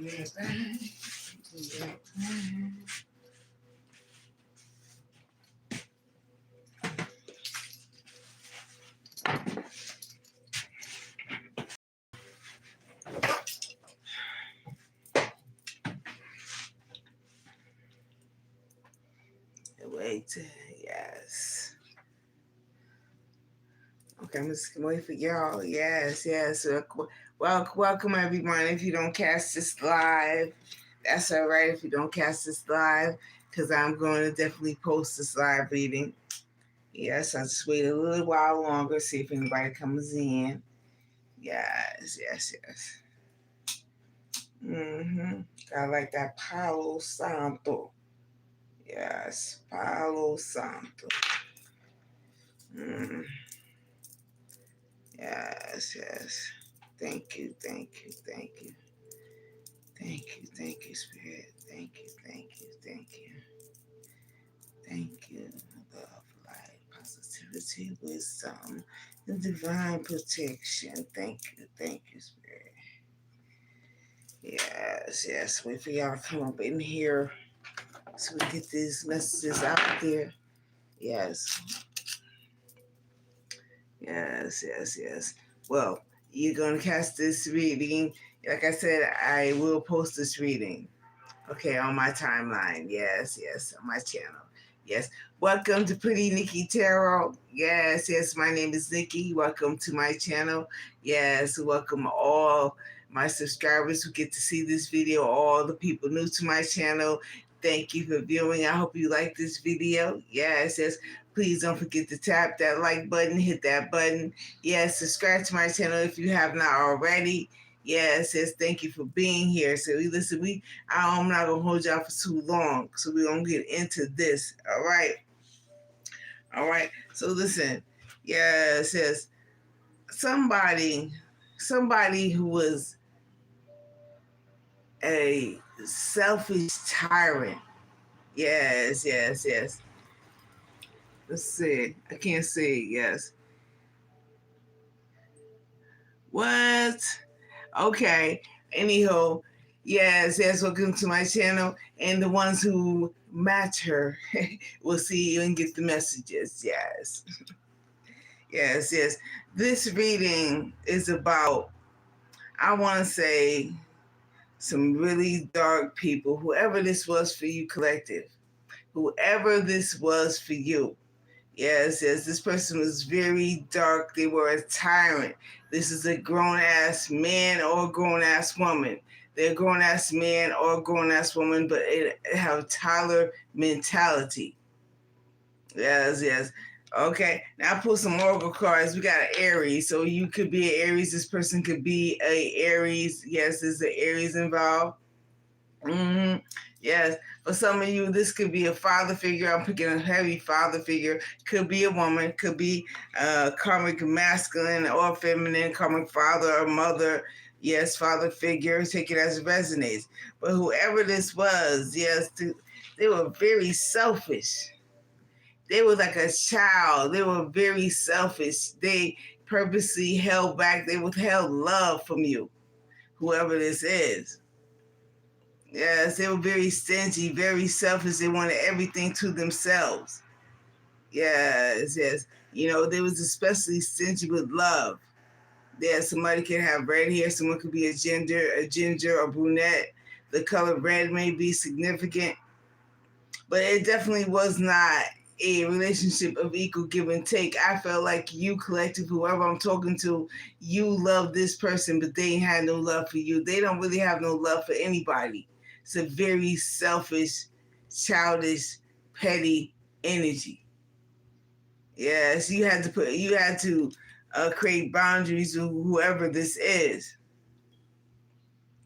right back. Be right back. Wait, yes. Okay, I'm just gonna wait for y'all. Yes, yes. Welcome everyone. If you don't catch this live, that's all right. If you don't catch this live, because I'm going to definitely post this live reading. Yes, I'll just wait a little while longer, see if anybody comes in. Yes, yes, yes. I like that Palo Santo. Yes, Palo Santo. Yes, yes. Thank you, thank you, thank you. Thank you, Spirit. Thank you, thank you, thank you. Thank you. Love, light, positivity, wisdom, and divine protection. Thank you, Spirit. Yes, yes. Wait for y'all to come up in here so we get these messages out there. Yes. Yes, yes, yes. Well, you're going to catch this reading. Like I said, I will post this reading. Okay, on my timeline. Yes, yes, on my channel. Yes. Welcome to Pretty Nicki Tarot. Yes, yes, my name is Nikki. Welcome to my channel. Yes, welcome all my subscribers who get to see this video, all the people new to my channel. Thank you for viewing. I hope you like this video. Yes, yes. Please don't forget to tap that like button, hit that button. Yes, subscribe to my channel if you have not already. Yes, yes, thank you for being here. So I'm not gonna hold y'all for too long. So we're gonna get into this. All right. All right. So listen, yes, yes. Somebody who was a selfish tyrant. Yes, yes, yes. Let's see. I can't see. Yes. What? Okay. Anyhow, yes, yes, welcome to my channel. And the ones who match her will see you and get the messages. Yes. Yes, yes. This reading is about, I want to say, some really dark people, whoever this was for you, collective, whoever this was for you. Yes, yes, this person was very dark. They were a tyrant. This is a grown-ass man or a grown-ass woman. They're a grown-ass man or a grown-ass woman, but it have Tyler mentality. Yes, yes. Okay, now I pull some oracle cards. We got an Aries, so you could be an Aries. This person could be a Aries. Yes, there's an Aries involved. Yes, for some of you, this could be a father figure. I'm picking a heavy father figure. Could be a woman. Could be karmic masculine or feminine, karmic father or mother. Yes, father figure. Take it as it resonates. But whoever this was, yes, they were very selfish. They were like a child. They were very selfish. They purposely held back. They withheld love from you, whoever this is. Yes, they were very stingy, very selfish. They wanted everything to themselves. Yes, yes. You know, they was especially stingy with love. Yeah, somebody can have red hair. Someone could be a ginger, or brunette. The color red may be significant, but it definitely was not a relationship of equal give and take. I felt like you, collective, whoever I'm talking to, you love this person, but they ain't had no love for you. They don't really have no love for anybody. It's a very selfish, childish, petty energy. Yes, you had to create boundaries with whoever this is.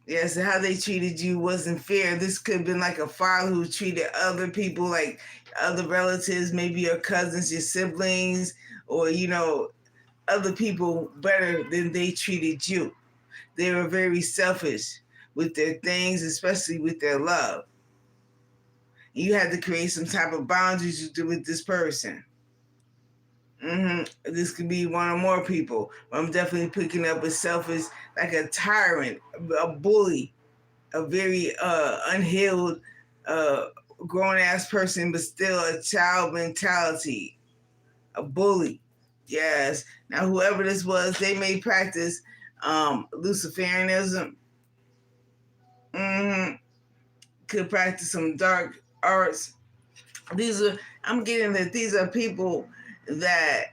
Yes, and how they treated you wasn't fair. This could have been like a father who treated other people, like other relatives, maybe your cousins, your siblings, or, other people better than they treated you. They were very selfish with their things, especially with their love. You had to create some type of boundaries with this person. This could be one or more people. I'm definitely picking up a selfish, like a tyrant, a bully. a very unhealed, grown ass person, but still a child mentality, a bully. Yes. Now, whoever this was, they may practice Luciferianism. Mm-hmm. Could practice some dark arts. I'm getting that these are people that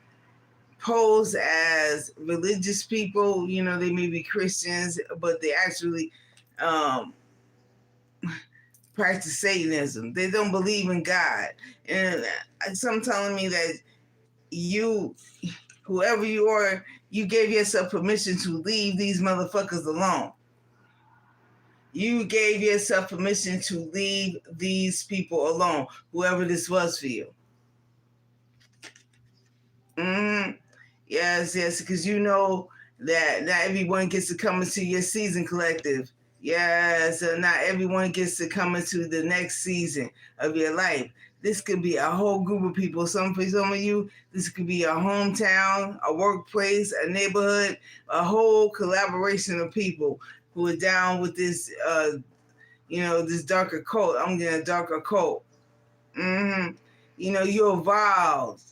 pose as religious people. You know, they may be Christians, but they actually um, practice Satanism. They don't believe in God. And some telling me that you, whoever you are, you gave yourself permission to leave these motherfuckers alone. You gave yourself permission to leave these people alone, whoever this was for you. Mm-hmm. Yes, yes, because you know that not everyone gets to come into your season collective. Yes, not everyone gets to come into the next season of your life. This could be a whole group of people. For some of you, this could be a hometown, a workplace, a neighborhood, a whole collaboration of people who are down with this, this darker cult. I'm getting a darker cult. Mm-hmm. You know, you evolved.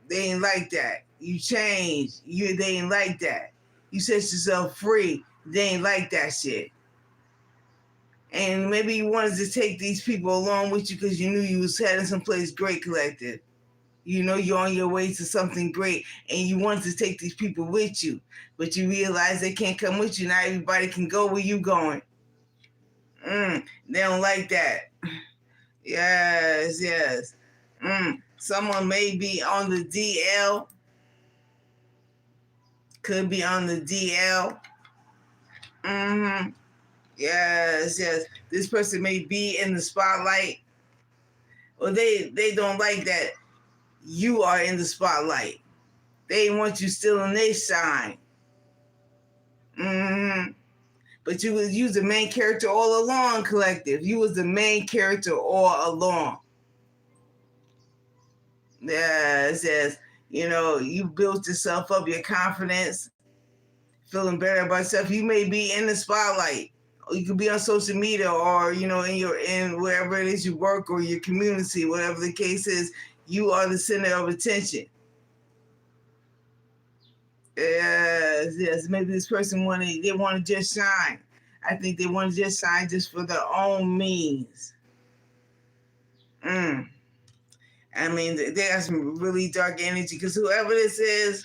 They ain't like that. You changed. They ain't like that. You set yourself free. They ain't like that shit. And maybe you wanted to take these people along with you because you knew you was heading someplace great, collective. You know you're on your way to something great, and you wanted to take these people with you, but you realize they can't come with you. Not everybody can go where you going. They don't like that. Yes, yes. Someone may be on the DL, could be on the DL. Mm-hmm. Yes, yes. This person may be in the spotlight, or they don't like that you are in the spotlight. They want you still in their shine. Mm-hmm. But you was the main character all along, collective. You was the main character all along. Yes, yes. You know, you built yourself up, your confidence, feeling better about yourself. You may be in the spotlight. Or you could be on social media, or in wherever it is you work, or your community, whatever the case is. You are the center of attention. Yes, yes. Maybe this person want to just shine. I think they want to just shine just for their own means. I mean, they got some really dark energy, because whoever this is,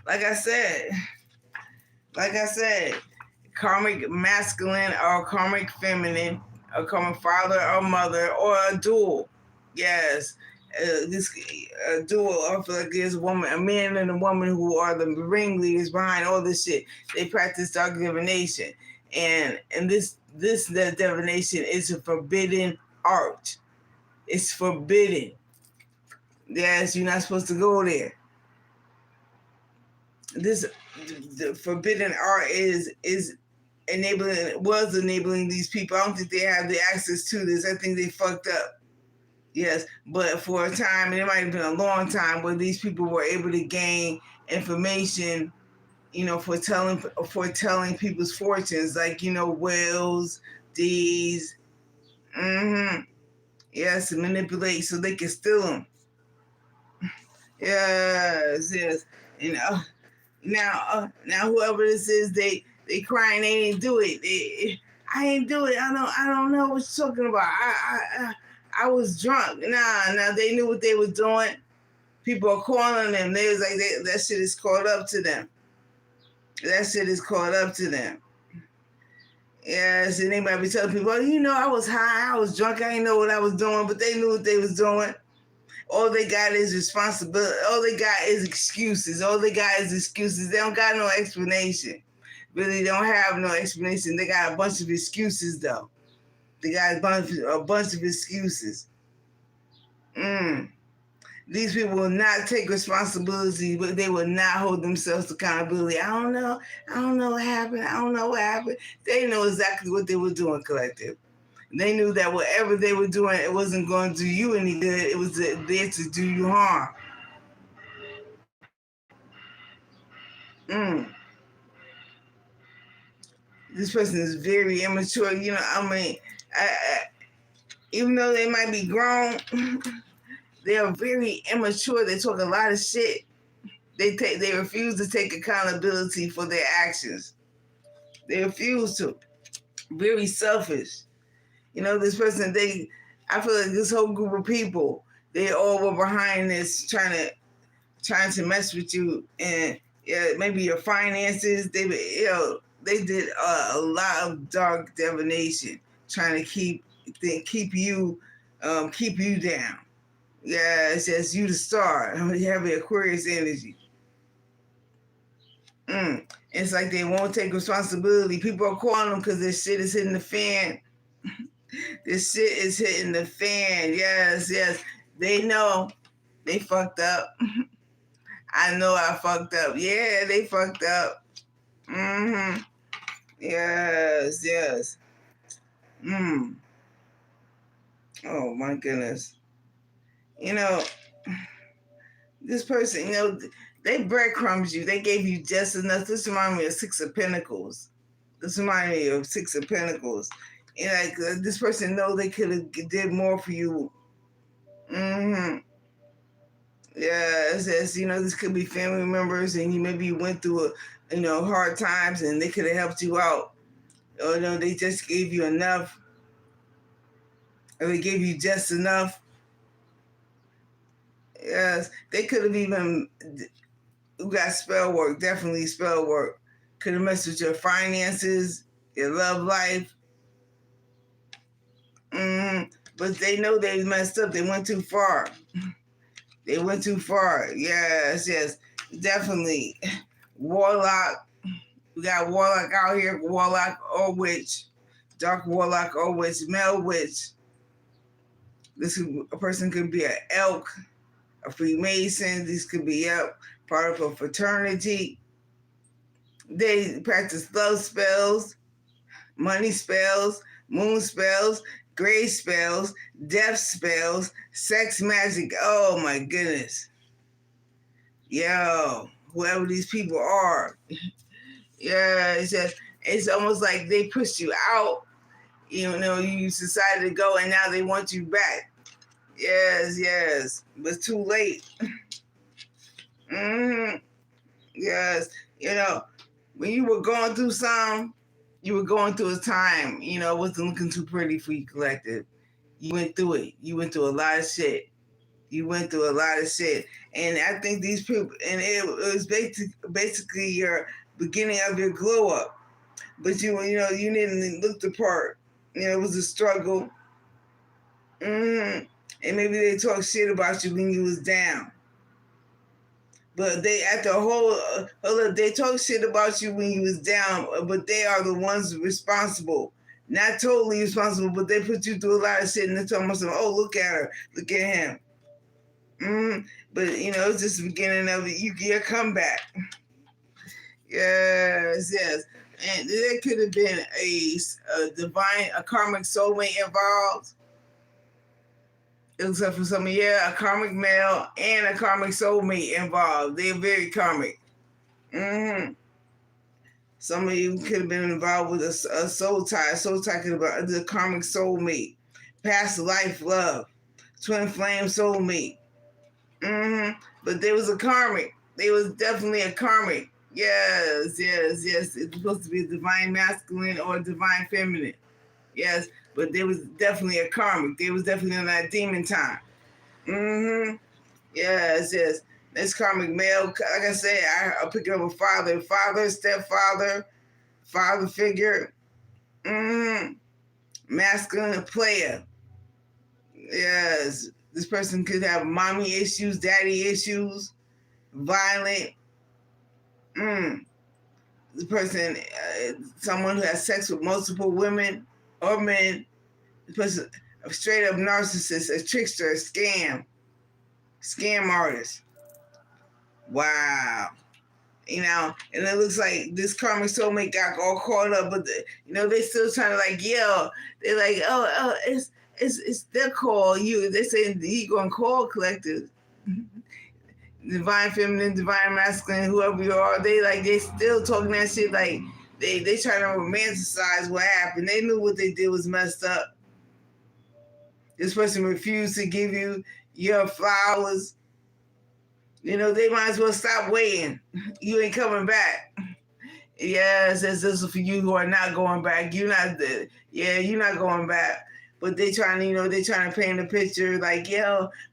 like I said, karmic masculine or karmic feminine, or karmic father or mother, or a dual. Yes, this dual. I feel like there's a man and a woman who are the ringleaders behind all this shit. They practice dark divination, and this divination is a forbidden art. It's forbidden. Yes, you're not supposed to go there. This the forbidden art is enabling these people. I don't think they have the access to this. I think they fucked up. Yes, but for a time, and it might have been a long time, where these people were able to gain information, for telling people's fortunes, like wills, deeds. Mm-hmm. Yes, manipulate so they can steal them. Yes, yes. You know, now whoever this is, they crying they didn't do it. I ain't do it. I don't know what you're talking about. I was drunk. Nah, they knew what they was doing. People are calling them. They was like, that shit is caught up to them. That shit is caught up to them. Yes, and they might be telling people, I was high, I was drunk, I didn't know what I was doing, but they knew what they was doing. All they got is responsibility. All they got is excuses. They don't got no explanation. Really don't have no explanation. They got a bunch of excuses, though. They got a bunch of excuses. These people will not take responsibility, but they will not hold themselves to accountability. I don't know what happened. They know exactly what they were doing, collective. They knew that whatever they were doing, it wasn't going to do you any good. It was there to do you harm. Mm. This person is very immature. You know, I mean, even though they might be grown, they are very immature. They talk a lot of shit. They refuse to take accountability for their actions. They refuse to. Very selfish. You know, this person, I feel like this whole group of people, they all were behind this, trying to mess with you, and maybe your finances. They did a lot of dark divination, trying to keep you down. Yeah, it's just you the star. You have the Aquarius energy. It's like they won't take responsibility. People are calling them because this shit is hitting the fan. This shit is hitting the fan. Yes, yes. They know they fucked up. I know I fucked up. Yeah, they fucked up. Mm-hmm. Yes, yes. Oh my goodness. You know, this person, they breadcrumbs you. They gave you just enough. This reminds me of Six of Pentacles. This reminds me of Six of Pentacles. And like this person know they could have did more for you. Mm-hmm. Yeah, it's this could be family members, and maybe you went through hard times, and they could have helped you out. Or they just gave you enough, or they gave you just enough. Yes, they could have even got spell work. Definitely spell work. Could have messed with your finances, your love life. But they know they messed up. They went too far. They went too far. Yes, yes, definitely. Warlock. We got warlock out here. Warlock or witch. Dark warlock or witch. Male witch. A person could be an elk, a Freemason. This could be part of a fraternity. They practice love spells, money spells, moon spells, gray spells, death spells, sex magic. Oh my goodness. Yo, whoever these people are. Yeah, it's almost like they pushed you out. You decided to go, and now they want you back. Yes, yes. But it's too late. Yes. When you were going through something, you were going through a time, it wasn't looking too pretty for you, collective. You went through it. You went through a lot of shit. And I think these people, and it was basically your beginning of your glow up. But you didn't look the part. It was a struggle. And maybe they talk shit about you when you was down. But they they talk shit about you when you was down, but they are the ones responsible. Not totally responsible, but they put you through a lot of shit, and they're talking about something, oh, look at her, look at him. But it's just the beginning of your comeback. Yes, yes. And there could have been a karmic soulmate involved. It looks like for some of a karmic male and a karmic soulmate involved. They're very karmic. Some of you could have been involved with a soul tie. Soul tie could have been the karmic soulmate, past life love, twin flame soulmate. But there was a karmic. There was definitely a karmic. Yes, yes, yes. It's supposed to be a divine masculine or a divine feminine. Yes, but there was definitely a karmic. There was definitely a demon time. Yes, yes. This karmic male, like I said, I'll pick up a father, stepfather, father figure. Masculine player. Yes. This person could have mommy issues, daddy issues, violent. This person, someone who has sex with multiple women or men. This person, a straight up narcissist, a trickster, a scam artist. Wow. And it looks like this karmic soulmate got all caught up, but they still trying to yell. They're like, oh, it's their call. They say he gonna call collective. Divine feminine, divine masculine, whoever you are, they still talking that shit they try to romanticize what happened. They knew what they did was messed up. This person refused to give you your flowers. You know, they might as well stop waiting. You ain't coming back. Yes, this is for you who are not going back. You're not going back. But they trying to, they trying to paint a picture like,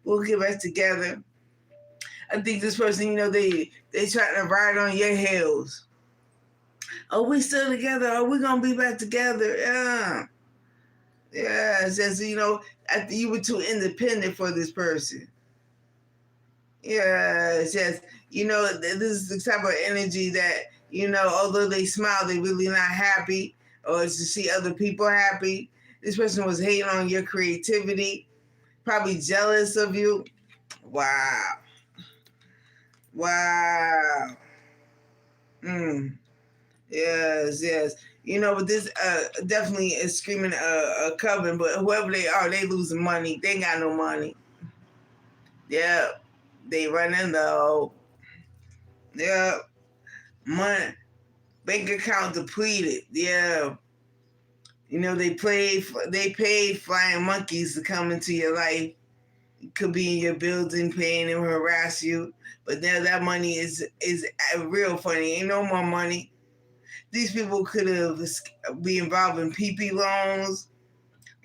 we'll get back together. I think this person, they trying to ride on your heels. Oh, we still together. Oh, we gonna be back together. Yeah. Yeah, it's just, after you were too independent for this person. Yeah, it's just, this is the type of energy that, although they smile, they really not happy, or to see other people happy. This person was hating on your creativity, probably jealous of you. Wow. Wow. Yes. But this definitely is screaming a coven, but whoever they are, they losing money. They ain't got no money. Yeah. They running low. Yeah. Money. Bank account depleted. Yeah. They paid flying monkeys to come into your life. It could be in your building paying them harass you. But now that money is real funny. Ain't no more money. These people could have be involved in PP loans,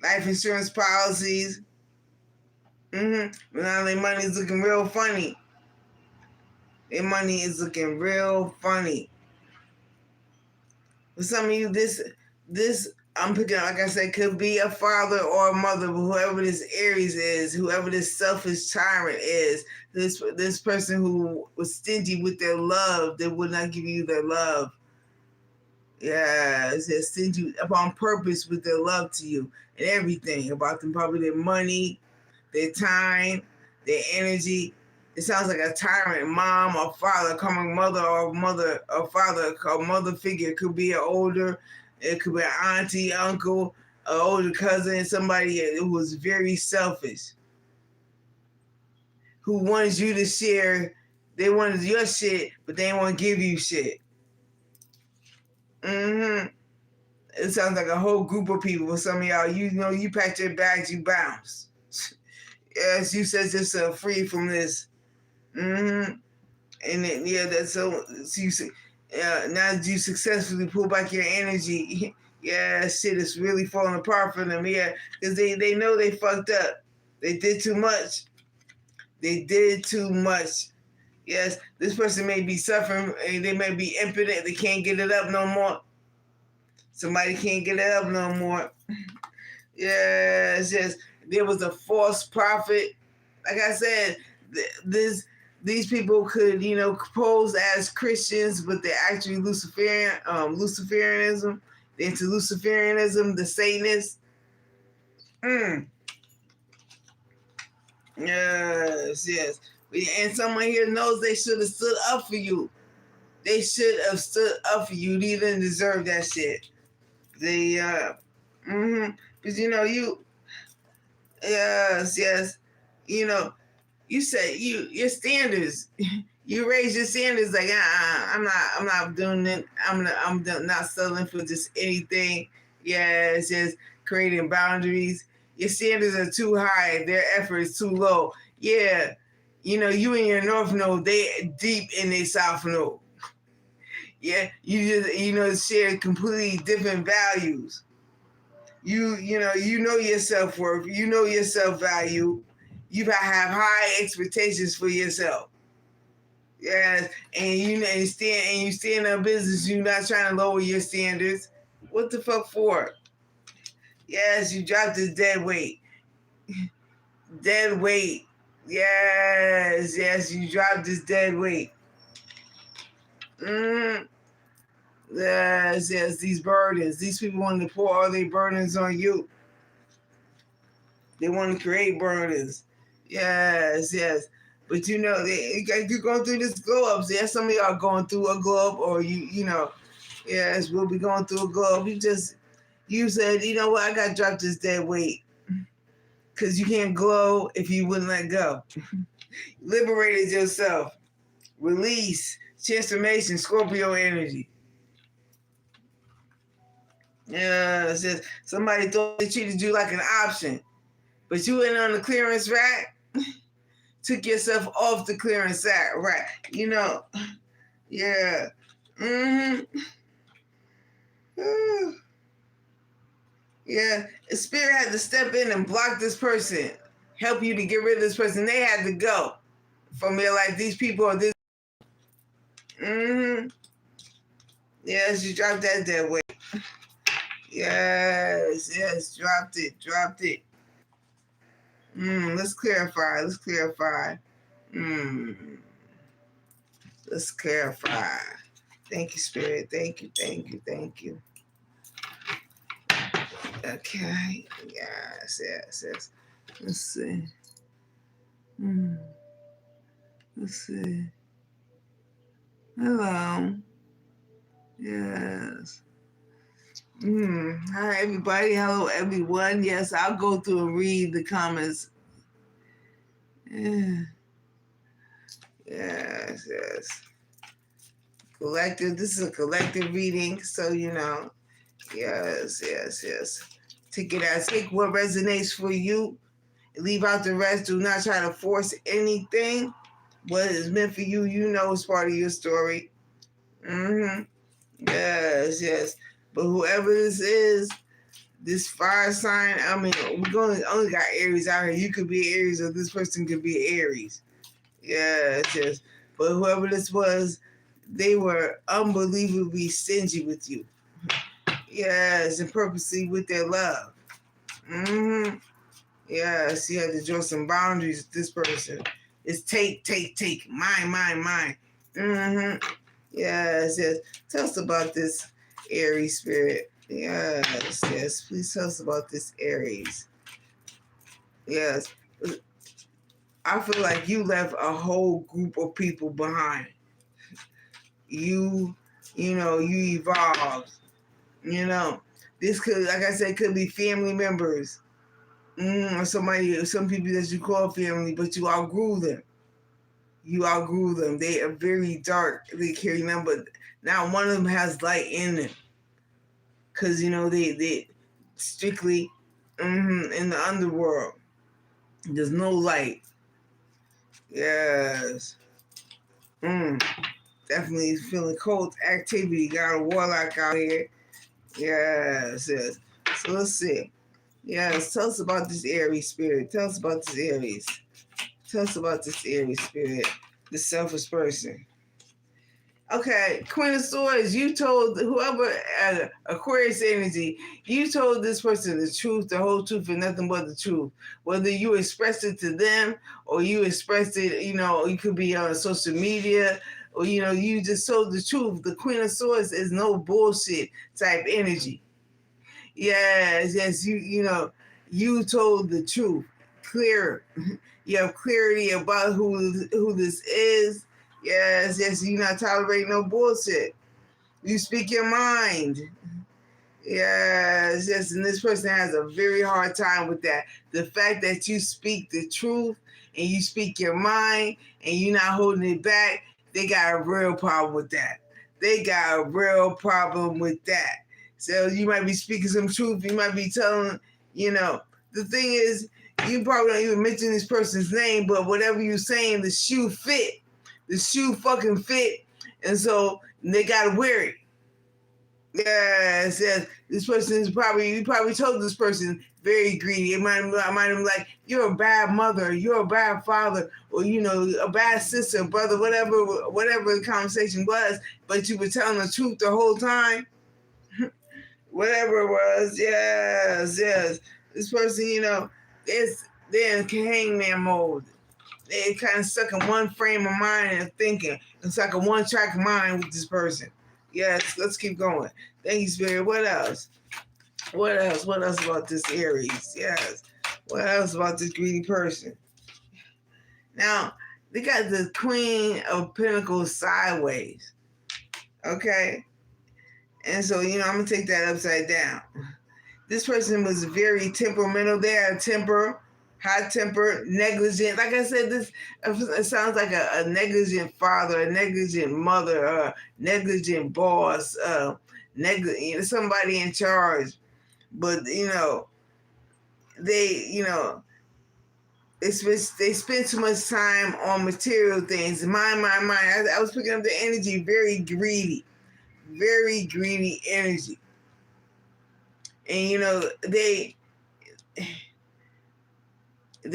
life insurance policies. But now their money is looking real funny. Their money is looking real funny. For some of you, this I'm picking up, like I said, could be a father or a mother, but whoever this Aries is, whoever this selfish tyrant is, this person who was stingy with their love, they would not give you their love. Yeah, they're stingy upon purpose with their love to you and everything about them, probably their money, their time, their energy. It sounds like a tyrant mom or father, coming mother or father, or mother figure. It could be it could be an auntie, uncle, an older cousin, somebody who was very selfish, who wants you to share. They wanted your shit, but they didn't want to give you shit. It sounds like a whole group of people. For some of y'all, you packed your bags, you bounce. Yes, you set yourself free from this. And then, that's so you see. Now that you successfully pull back your energy, shit is really falling apart for them. Yeah, because they know they fucked up. They did too much. Yes, this person may be suffering. They may be impotent. They can't get it up no more. Somebody can't get it up no more. Yes. There was a false prophet. Like I said, these people could, pose as Christians, but they're actually Luciferianism. They're into Luciferianism, the Satanists. Yes. And someone here knows they should have stood up for you. They should have stood up for you. You didn't deserve that shit. Because yes. You say your standards. You raise your standards like I'm not doing it. I'm not settling for just anything. It's just creating boundaries. Your standards are too high. Their effort is too low. Yeah, you in your North Node, they deep in their South Node. Yeah, you just share completely different values. You know your self-worth. You know your self-value. You gotta have high expectations for yourself. Yes, and you stay in a business. You're not trying to lower your standards. What the fuck for? Yes, you dropped this dead weight. Dead weight. Yes, you dropped this dead weight. Yes, these burdens. These people want to pour all their burdens on you. They want to create burdens. Yes. But you're going through this glow up. Yes, some of y'all going through a glow up, or yes, we'll be going through a glow up. You said, you know what, I got to drop this dead weight. Because you can't glow if you wouldn't let go. Liberated yourself. Release. Transformation. Scorpio energy. Yes, yes. Somebody thought they treated you like an option, but you went on the clearance rack, took yourself off the clearance rack. You know, yeah. Mm-hmm. Yeah. The spirit had to step in and block this person, help you to get rid of this person. They had to go from your life. These people are this. Mm-hmm. Yes, you dropped that dead weight. Yes, yes, dropped it, dropped it. Let's clarify, let's clarify. Let's clarify. Thank you, Spirit. Thank you, thank you, thank you. Okay, yes, yes, yes. Let's see. Let's see. Hello. Yes. Hi, everybody. Hello, everyone. Yes, I'll go through and read the comments. Yeah. Yes, yes. Collective. This is a collective reading, so you know. Yes, yes, yes. Take what resonates for you. Leave out the rest. Do not try to force anything. What is meant for you, you know, is part of your story. Yes, yes. But whoever this is, this fire sign, I mean, we only got Aries out here. You could be Aries, or this person could be Aries. Yes, yes. But whoever this was, they were unbelievably stingy with you. Yes, and purposely with their love. Yes, you had to draw some boundaries with this person. It's take, mine, mine, mine. Yes, yes. Tell us about this Aries spirit. Yes, yes. Please tell us about this Aries. Yes. I feel like you left a whole group of people behind. You evolved. You know, this could, like I said, could be family members. Or some people that you call family, but you outgrew them. You outgrew them. They are very dark. They carry them, but now one of them has light in them. Because, they strictly in the underworld. There's no light. Yes. Definitely feeling cold activity. Got a warlock out here. Yes, yes. So let's see. Yes, tell us about this Aries spirit. Tell us about this Aries. Tell us about this Aries spirit. The selfish person. Okay, Queen of Swords, you told whoever Aquarius energy, you told this person the truth, the whole truth, and nothing but the truth. Whether you expressed it to them or you expressed it, you could be on social media or, you just told the truth. The Queen of Swords is no bullshit type energy. Yes, yes, you told the truth. Clear. You have clarity about who this is. Yes, yes, you not tolerate no bullshit. You speak your mind. Yes, yes, and this person has a very hard time with that. The fact that you speak the truth and you speak your mind and you're not holding it back, they got a real problem with that. They got a real problem with that. So you might be speaking some truth. You might be telling, the thing is, you probably don't even mention this person's name, but whatever you're saying, the shoe fit. The shoe fucking fit. And so they got to wear it. Yes, yes. This person is you probably told this person very greedy. It might have been like, you're a bad mother, you're a bad father, or, a bad sister, brother, whatever the conversation was, but you were telling the truth the whole time. Whatever it was, yes, yes. This person, they're in hangman mode. They're kind of stuck in one frame of mind and thinking. It's like a one-track mind with this person. Yes, let's keep going. Thank you, Spirit. What else? What else? What else about this Aries? Yes. What else about this greedy person? Now, they got the Queen of Pentacles sideways. Okay? And so, I'm going to take that upside down. This person was very temperamental. They had a temper, hot-tempered, negligent. Like I said, this it sounds like a negligent father, a negligent mother, a negligent boss, somebody in charge. But they they spend too much time on material things. Mine. I was picking up the energy, very greedy energy. And they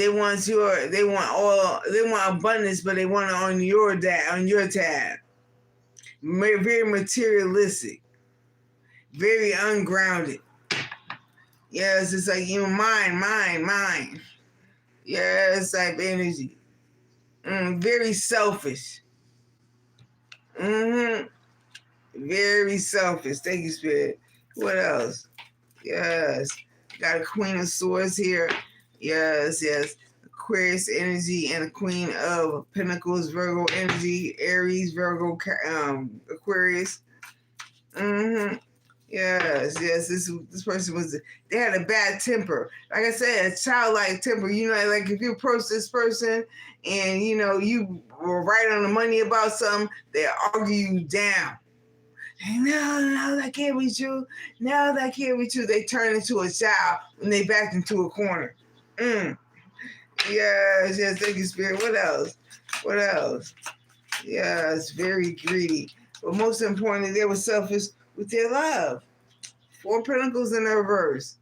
want abundance, but they want it on your tab. Very materialistic, very ungrounded. Yes, it's like mine. Yes, type energy. Very selfish. Very selfish. Thank you, Spirit. What else? Yes. Got a Queen of Swords here. Yes. Aquarius energy and the Queen of Pentacles, Virgo energy, Aries, Virgo, Aquarius. Yes. This person they had a bad temper. Like I said, a childlike temper. Like if you approach this person and you were right on the money about something, they argue you down. No, that can't be true. No, that can't be true. They turn into a child when they backed into a corner. Yes, thank you, Spirit. What else? Yes, very greedy. But most importantly, they were selfish with their love. 4 Pentacles in the reverse.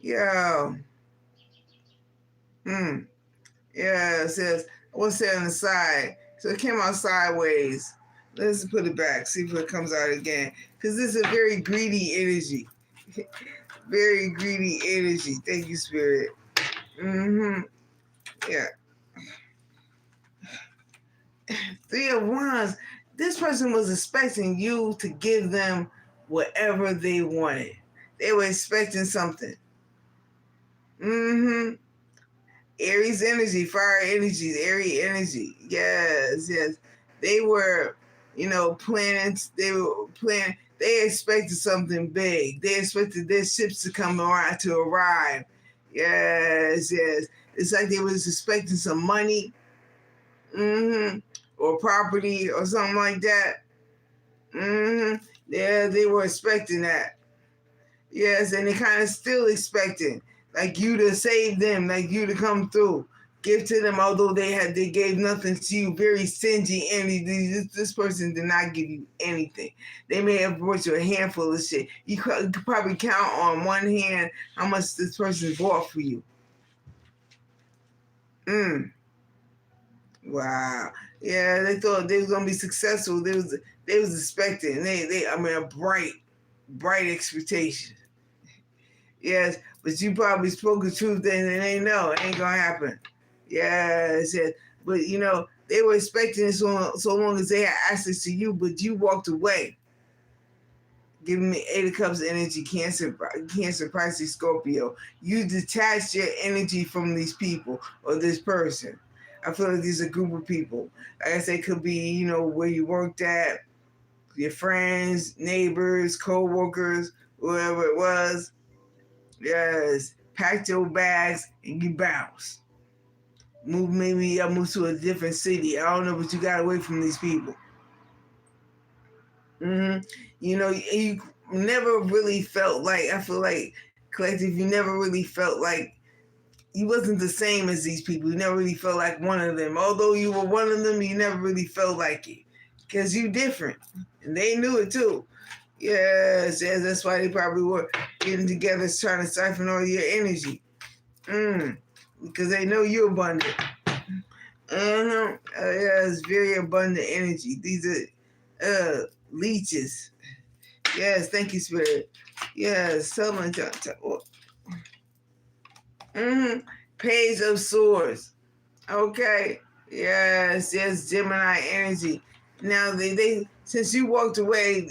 Yeah. Yes. What's there on the side? So it came out sideways. Let's put it back, see if it comes out again. Because this is a very greedy energy. Very greedy energy. Thank you, Spirit. Yeah. 3 of Wands. This person was expecting you to give them whatever they wanted. They were expecting something. Aries energy, fire energy, Aries energy. Yes. They were, planning. They expected something big. They expected their ships to arrive. Yes. It's like they was expecting some money, or property or something like that. Yeah, they were expecting that. Yes, and they kind of still expecting like you to save them, like you to come through, give to them, although they gave nothing to you. Very stingy energy. This person did not give you anything. They may have brought you a handful of shit. You could probably count on one hand how much this person bought for you. Wow. Yeah, they thought they was gonna be successful. They was expecting. A bright expectation. Yes, but you probably spoke the truth and they know it ain't gonna happen. Yes. But they were expecting it so long as they had access to you, but you walked away. Giving me 8 of Cups energy, Cancer, Pisces, Scorpio. You detached your energy from these people or this person. I feel like these are a group of people. Like I said, it could be, where you worked at, your friends, neighbors, co-workers, whoever it was. Yes. Packed your bags and you bounce. Maybe I moved to a different city. I don't know, but you got away from these people. You never really felt like, I feel like, collective, you never really felt like you wasn't the same as these people. You never really felt like one of them. Although you were one of them, you never really felt like it. Because you different. And they knew it too. Yes, that's why they probably were getting together trying to siphon all your energy. Because they know you're abundant. Yes, very abundant energy. These are leeches. Yes, thank you, Spirit. Yes, someone Page of Swords. Okay. Yes, Gemini energy. Now they since you walked away,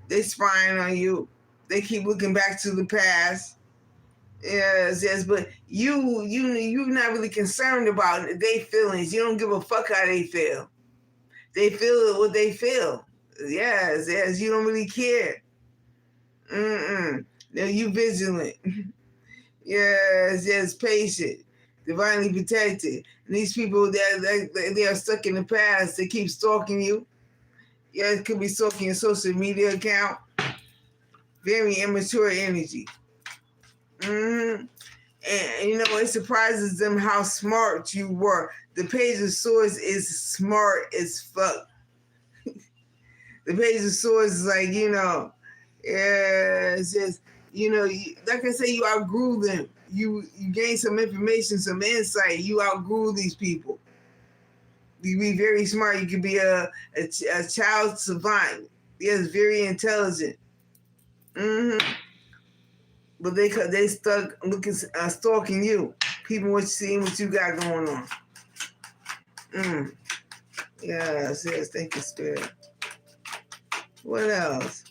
they spying on you. They keep looking back to the past. Yes, but you're not really concerned about their feelings. You don't give a fuck how they feel. They feel what they feel. Yes, you don't really care. No, you vigilant. Yes, yes, patient, divinely protected. And these people that they are stuck in the past. They keep stalking you. Yeah, it could be stalking your social media account. Very immature energy. Mm-hmm. And you know, it surprises them how smart you were. The Page of Swords is smart as fuck. The Page of Swords is like, you know, yeah, it's just, you know, like I say, you outgrew them. You gain some information, some insight. You outgrew these people. You be very smart. You could be a child savant. Yes, very intelligent. Mm-hmm. But they stuck looking stalking you. People want seeing what you got going on. Mm. Yes, yes. Thank you, Spirit. What else?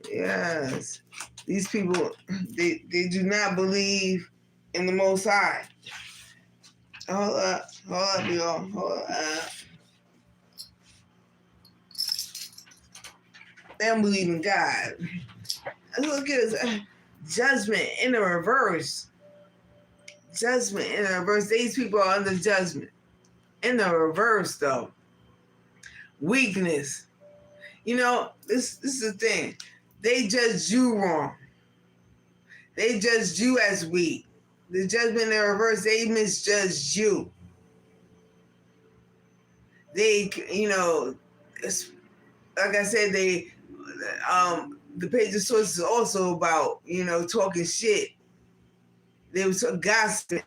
Yes. These people, they do not believe in the Most High. Hold up, y'all. Hold up. They don't believe in God. Look at this. Judgment in the reverse. Judgment in the reverse. These people are under judgment. In the reverse, though. Weakness. You know, this is the thing. They judged you wrong. They judged you as weak. The judgment in the reverse, they misjudged you. They, you know, like I said, the Page of Swords is also about, you know, talking shit. They were gossiping.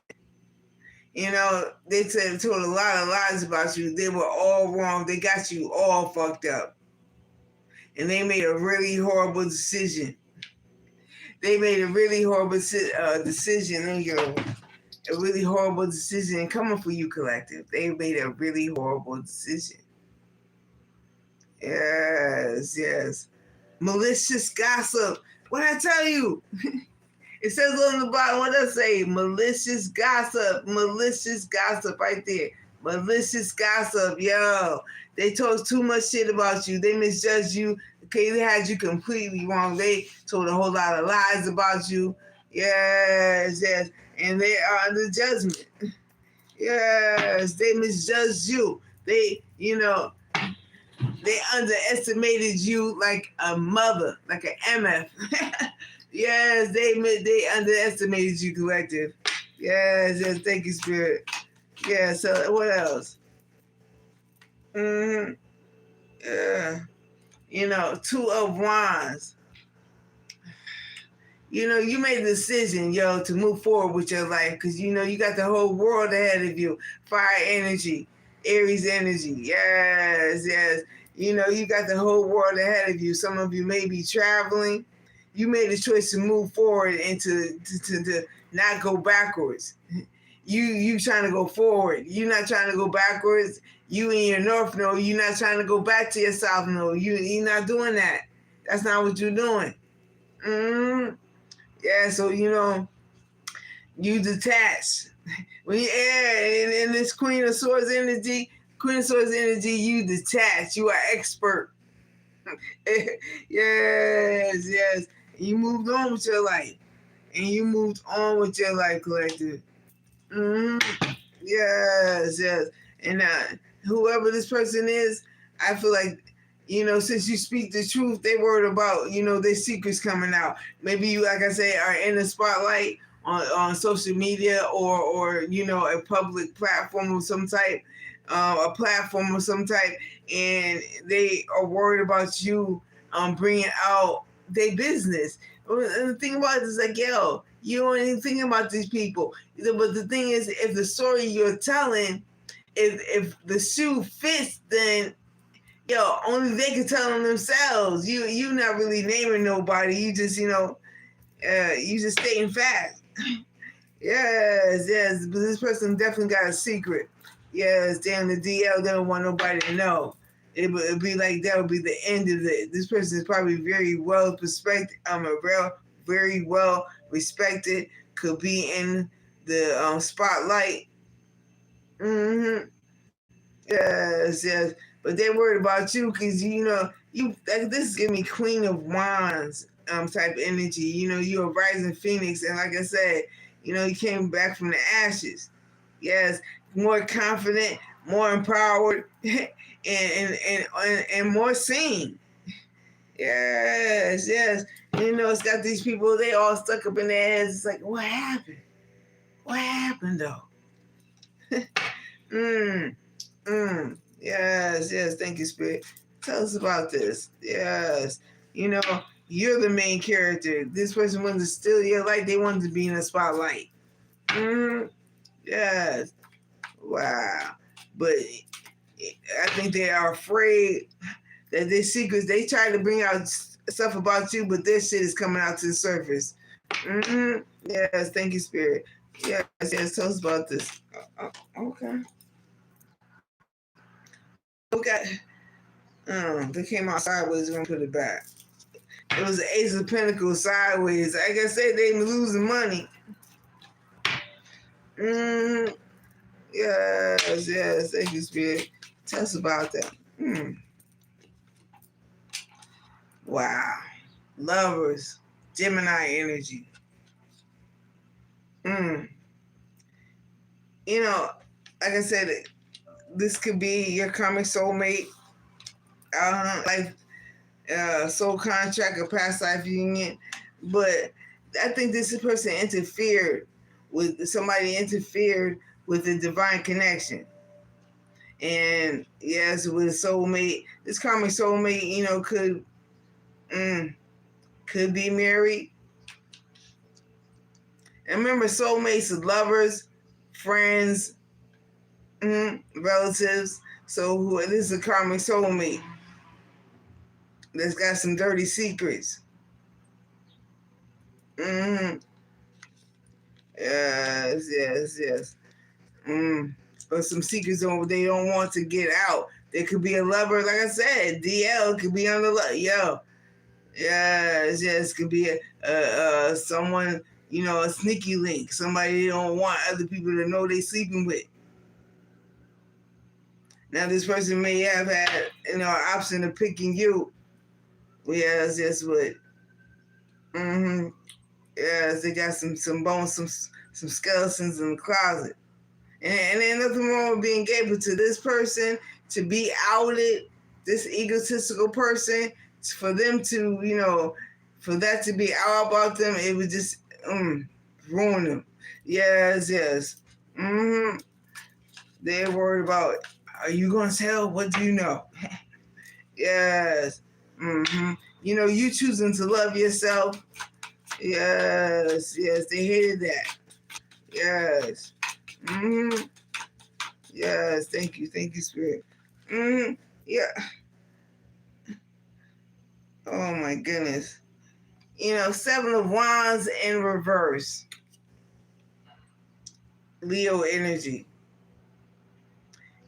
You know, they told a lot of lies about you. They were all wrong. They got you all fucked up. And they made a really horrible decision. They made a really horrible decision. You know, a really horrible decision coming for you, collective. They made a really horrible decision. Yes, yes. Malicious gossip. What I tell you? It says on the bottom, what does it say? Malicious gossip. Malicious gossip right there. Malicious gossip. Yo, they talk too much shit about you. They misjudged you. Okay, they had you completely wrong. They told a whole lot of lies about you. Yes, yes. And they are under judgment. Yes, they misjudged you. They, you know, they underestimated you like a mother, like an MF. Yes, they underestimated you, collective. Yes, yes, thank you, Spirit. Yeah, so what else? Mm-hmm. Yeah. You know, Two of Wands. You know, you made a decision, yo, to move forward with your life because, you know, you got the whole world ahead of you. Fire energy, Aries energy. Yes, yes. You know, you got the whole world ahead of you. Some of you may be traveling. You made a choice to move forward and to not go backwards. You trying to go forward. You're not trying to go backwards. You in your north node, you're not trying to go back to your south node. You're not doing that. That's not what you're doing. Mm-hmm. Yeah, so you know, you detach. When you in this Queen of Swords energy, you detach. You are expert. Yes, yes. You moved on with your life. And you moved on with your life, collective. Mm-hmm. Yes, yes. And whoever this person is, I feel like, you know, since you speak the truth, they worried about, you know, their secrets coming out. Maybe you, like I say, are in the spotlight on social media or you know, a public platform of some type, a platform of some type, and they are worried about you bringing out their business. And the thing about it is like, yo, you don't even think about these people. But the thing is, if the story you're telling, if the shoe fits, then yo, only they can tell them themselves. You not really naming nobody. You just, you know, you just stating facts. Yes, yes. But this person definitely got a secret. Yes, damn, the DL don't want nobody to know. It'd be like that would be the end of it. This person is probably very well respected. Very well respected. Could be in the spotlight. Mm-hmm. Yes, yes. But they're worried about you because, you know, This is giving me Queen of Wands type energy. You're a rising phoenix, and like I said, you came back from the ashes. Yes, more confident, more empowered, and more seen. Yes, yes. It's got these people, they all stuck up in their heads. It's like, what happened? What happened though? Yes, yes. Thank you, Spirit. Tell us about this. Yes. You're the main character. This person wanted to steal your light. They wanted to be in the spotlight. Yes. Wow. But I think they are afraid that their secrets, they try to bring out stuff about you, but their shit is coming out to the surface. Yes. Thank you, Spirit. Yes, yes. Tell us about this. Okay. Okay. They came out sideways. We're gonna put it back. It was the Ace of Pentacles sideways. Like I said, they losing money. Yes, yes. Thank you, Spirit. Tell us about that. Wow. Lovers. Gemini energy. Like I said, this could be your karmic soulmate, life, soul contract, or past life union. But I think this person interfered with the divine connection. And yes, with a soulmate, this karmic soulmate, could be married. And remember, soulmates are lovers, friends, relatives. So this is a karmic soulmate that's got some dirty secrets. Yes, yes, yes. Or some secrets they don't want to get out. There could be a lover, like I said, DL could be on the yo. Yes, yes, could be someone, a sneaky link, somebody they don't want other people to know they sleeping with. Now this person may have had, an option of picking you. Yes, yes, but yes, they got some bones, some skeletons in the closet. And ain't nothing wrong with being able to this person to be outed, this egotistical person, for them to, for that to be out about them, it would just ruin them. Yes, yes. They're worried about, are you going to tell? What do you know? Yes. You choosing to love yourself. Yes, yes. They hated that. Yes. Yes, thank you, Spirit. Yeah. Oh my goodness. Seven of Wands in reverse. Leo energy.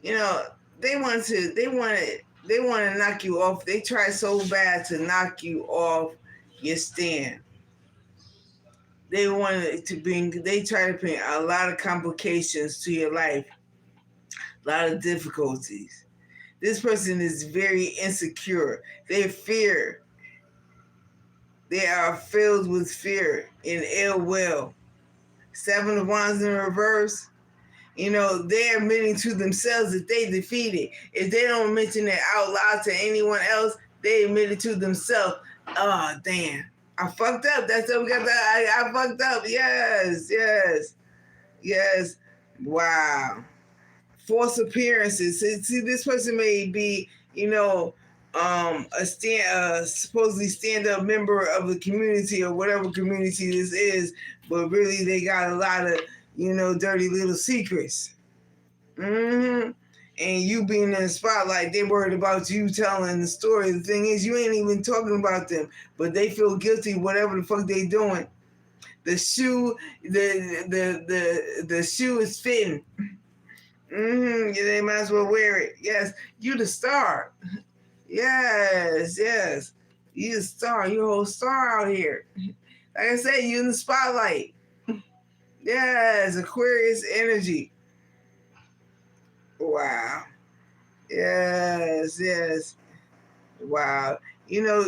They want to knock you off. They try so bad to knock you off your stand. They try to bring a lot of complications to your life, a lot of difficulties. This person is very insecure. They are filled with fear and ill will. Seven of Wands in reverse. They're admitting to themselves that they defeated. If they don't mention it out loud to anyone else, they admit it to themselves. Oh, damn. I fucked up. That's what we got. I fucked up. Yes, yes, yes. Wow. False appearances. See, this person may be, a supposedly stand-up member of the community or whatever community this is, but really they got a lot of, dirty little secrets. And you being in the spotlight, they worried about you telling the story. The thing is, you ain't even talking about them, but they feel guilty, whatever the fuck they doing. The shoe, the shoe is fitting. They might as well wear it. Yes, you the star. Yes, yes. You the star. You a whole star out here. Like I said, you in the spotlight. Yes, Aquarius energy. Wow. Yes, yes. Wow. You know,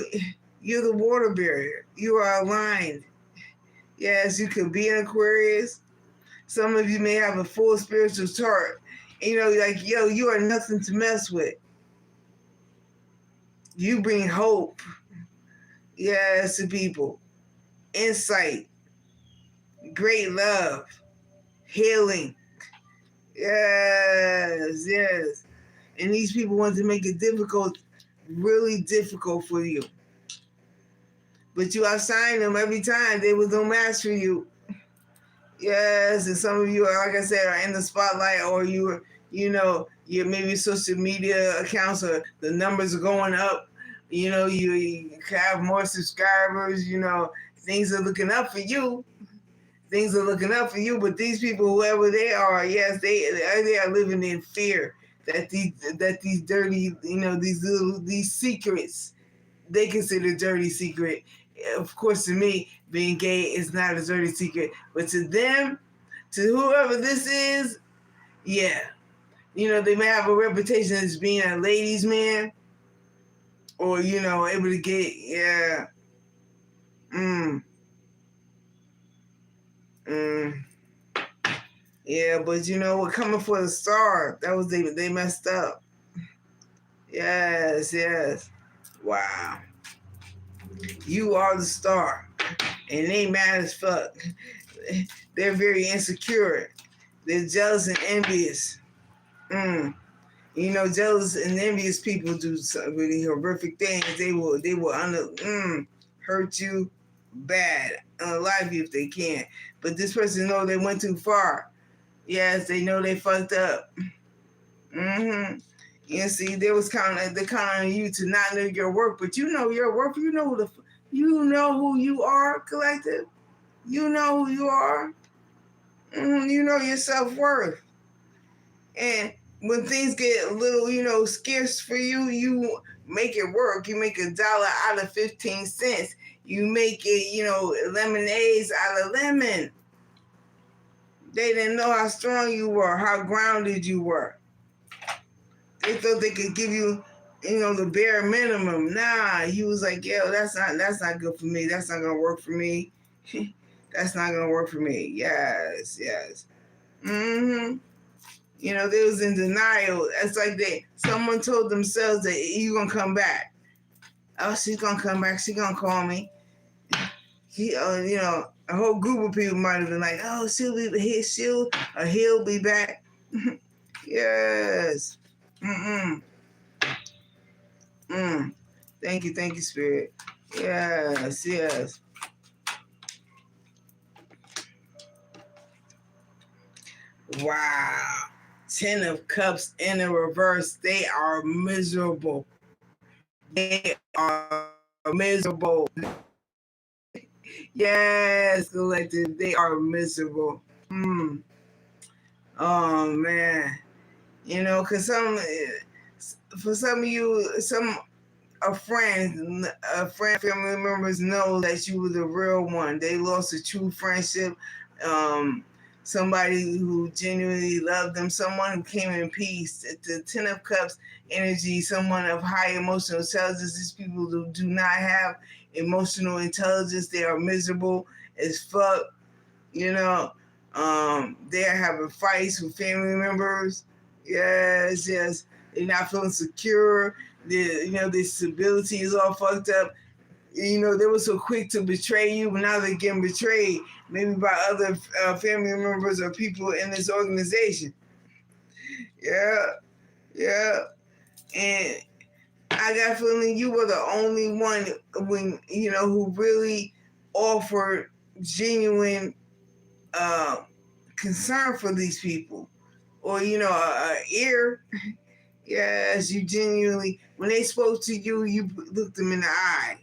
you're the water barrier. You are aligned. Yes, you could be an Aquarius. Some of you may have a full spiritual chart. You know, like, yo, you are nothing to mess with. You bring hope, yes, to people, insight, great love, healing. Yes, yes. And these people want to make it difficult, really difficult for you. But you outshine them every time. They was no match for you. Yes, and some of you are, like I said, are in the spotlight, or your maybe social media accounts, or the numbers are going up. You have more subscribers. Things are looking up for you. Things are looking up for you. But these people, whoever they are, yes, they are living in fear that these dirty, these secrets they consider dirty secret. Of course, to me, being gay is not a dirty secret, but to them, to whoever this is, yeah, they may have a reputation as being a ladies' man, or able to get, yeah, mm, yeah. But what, coming for the star, that was they messed up. Yes, yes. Wow, you are the star, and they mad as fuck. They're very insecure. They're jealous and envious. Jealous and envious people do some really horrific things. They will hurt you bad, unalive you if they can. But this person know they went too far. Yes, they know they fucked up. See, they was they count on you to not know your work, but you know your work. You know who you are, collective. You know who you are. You know your self-worth. And when things get a little, scarce for you, you make it work. You make $1 out of 15 cents. You make it, lemonades out of lemon. They didn't know how strong you were, how grounded you were. They thought they could give you, the bare minimum. Nah, he was like, yo, that's not good for me. That's not gonna work for me. That's not gonna work for me. Yes, yes. They was in denial. It's like someone told themselves that you gonna come back. Oh, she's gonna come back. She's gonna call me. A whole group of people might have been like, oh, she'll be here. He'll be back. Yes. Thank you, Spirit. Yes, yes. Wow. 10 of Cups in the reverse. They are miserable. They are miserable. Yes, collective. They are miserable. Oh, man. Because for some of you, family members know that you were the real one. They lost a true friendship. Somebody who genuinely loved them, someone who came in peace. The 10 of Cups energy, someone of high emotional intelligence. These people who do not have emotional intelligence, they are miserable as fuck. They're having fights with family members. Yes, yes. They're not feeling secure. Their stability is all fucked up. They were so quick to betray you, but now they're getting betrayed, maybe by other family members or people in this organization. Yeah, yeah. And I got a feeling you were the only one who really offered genuine concern for these people, or ear. Yes, you genuinely, when they spoke to you, you looked them in the eye.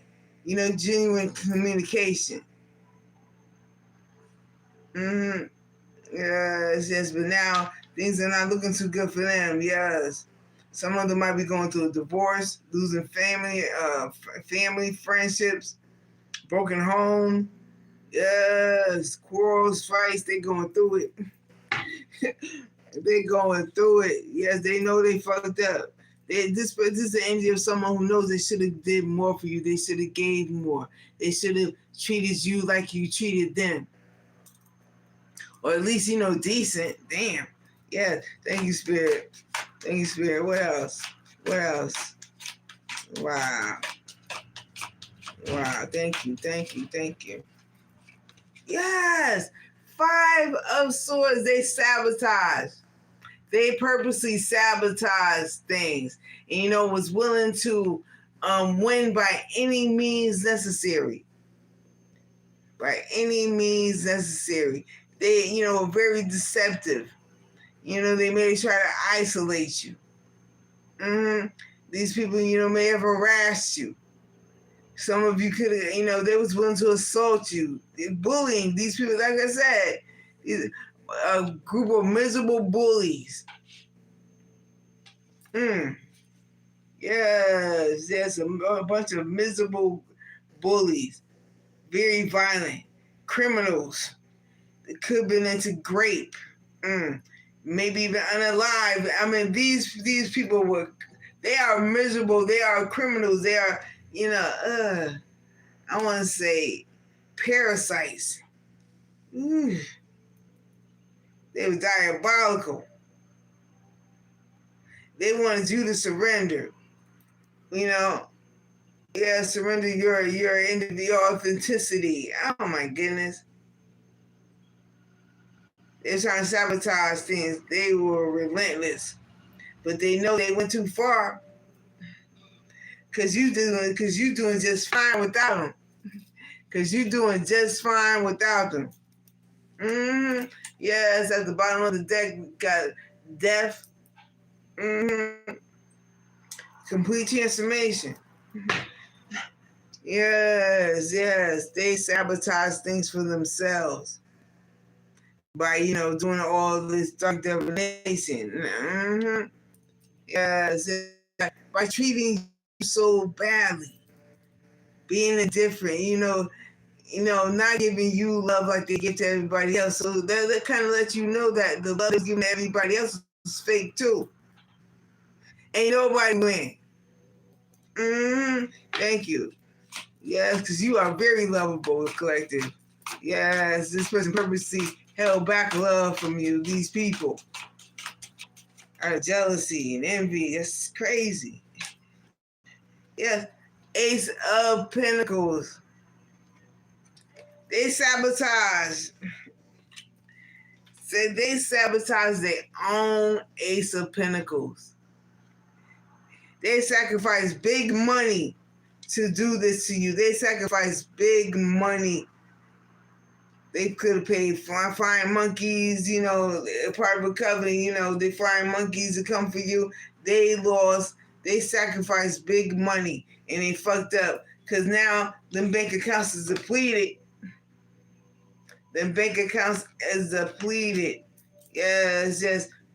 Genuine communication. Yes, yes, but now things are not looking too good for them. Yes, some of them might be going through a divorce, losing family, friendships, broken home. Yes, quarrels, fights. They going through it. They going through it. Yes, they know they fucked up. This is the energy of someone who knows they should have did more for you. They should have gave more. They should have treated you like you treated them. Or at least, decent. Damn. Yeah. Thank you, Spirit. Thank you, Spirit. What else? What else? Wow. Wow. Thank you. Thank you. Thank you. Yes. 5 of Swords. They sabotage. They purposely sabotage things. And, was willing to win by any means necessary. By any means necessary. They, were very deceptive. They may try to isolate you. These people, may have harassed you. Some of you could have, they was willing to assault you. Bullying. These people, like I said, a group of miserable bullies. Yes, a bunch of miserable bullies. Very violent. Criminals. They could have been into grape. Maybe even unalive. I mean, these people they are miserable. They are criminals. They are, I want to say parasites. They were diabolical. They wanted you to surrender. Surrender your authenticity. Oh my goodness. They're trying to sabotage things. They were relentless. But they know they went too far. Because you're doing just fine without them. Because you're doing just fine without them. Yes, at the bottom of the deck, we got death. Complete transformation. Yes. They sabotage things for themselves by, doing all this dark divination. Yes. By treating you so badly. Being indifferent, not giving you love like they give to everybody else. So that kind of lets you know that the love is given to everybody else is fake too. Ain't nobody win. Thank you. Yes, because you are very lovable, collective. Yes, this person purposely held back love from you. These people out of jealousy and envy. That's crazy. Yes, Ace of Pentacles. They sabotage. They sabotage their own Ace of Pentacles. They sacrifice big money to do this to you. They sacrifice big money. They could have paid flying monkeys, part of a covenant, they flying monkeys to come for you. They lost. They sacrificed big money and they fucked up because now them bank accounts is depleted. Them bank accounts is depleted. Yes.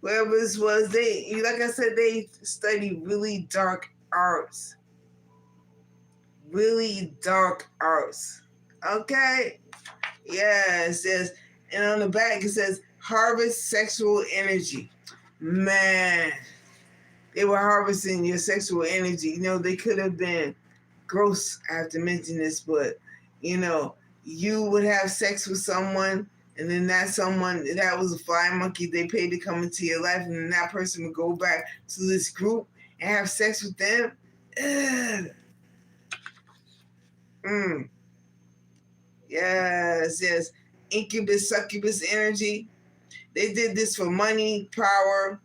Whoever this was, like I said, they study really dark arts. Really dark arts. Okay? Yes. And on the back it says, harvest sexual energy. Man, they were harvesting your sexual energy. They could have been gross, I have to mention this, but, you would have sex with someone, and then that was a flying monkey they paid to come into your life, and then that person would go back to this group and have sex with them. Yes. Incubus, succubus energy. They did this for money, power.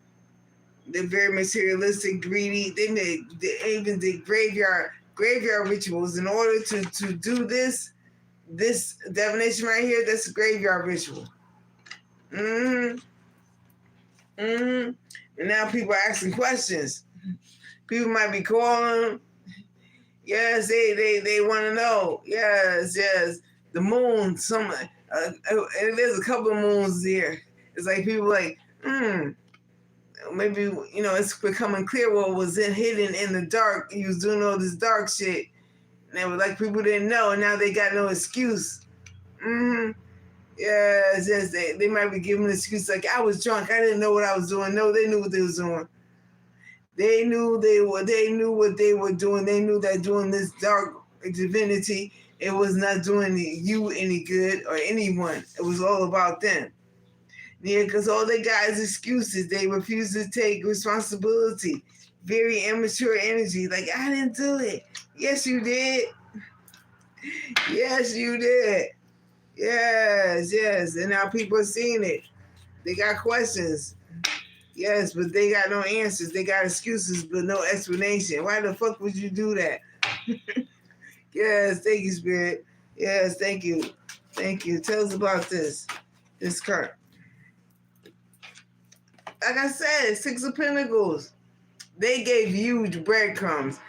They're very materialistic, greedy. They even did graveyard rituals in order to do this divination right here. That's a graveyard ritual. And now people are asking questions. People might be calling. Yes, they want to know. Yes. The moon. There's a couple of moons here. It's like people like, maybe, it's becoming clear what was hidden in the dark. He was doing all this dark shit. And they were like, people didn't know, and now they got no excuse. Yes, they might be giving an excuse like, I was drunk, I didn't know what I was doing. No, they knew what they was doing. They knew they knew what they were doing. They knew that doing this dark divinity, it was not doing you any good or anyone. It was all about them. Yeah, because all they got is excuses. They refuse to take responsibility. Very immature energy. Like, I didn't do it. Yes, you did. Yes, you did. Yes, yes. And now people are seeing it. They got questions. Yes, but they got no answers. They got excuses, but no explanation. Why the fuck would you do that? Yes, thank you, Spirit. Yes, thank you. Thank you. Tell us about this card. Like I said, Six of Pentacles. They gave huge breadcrumbs.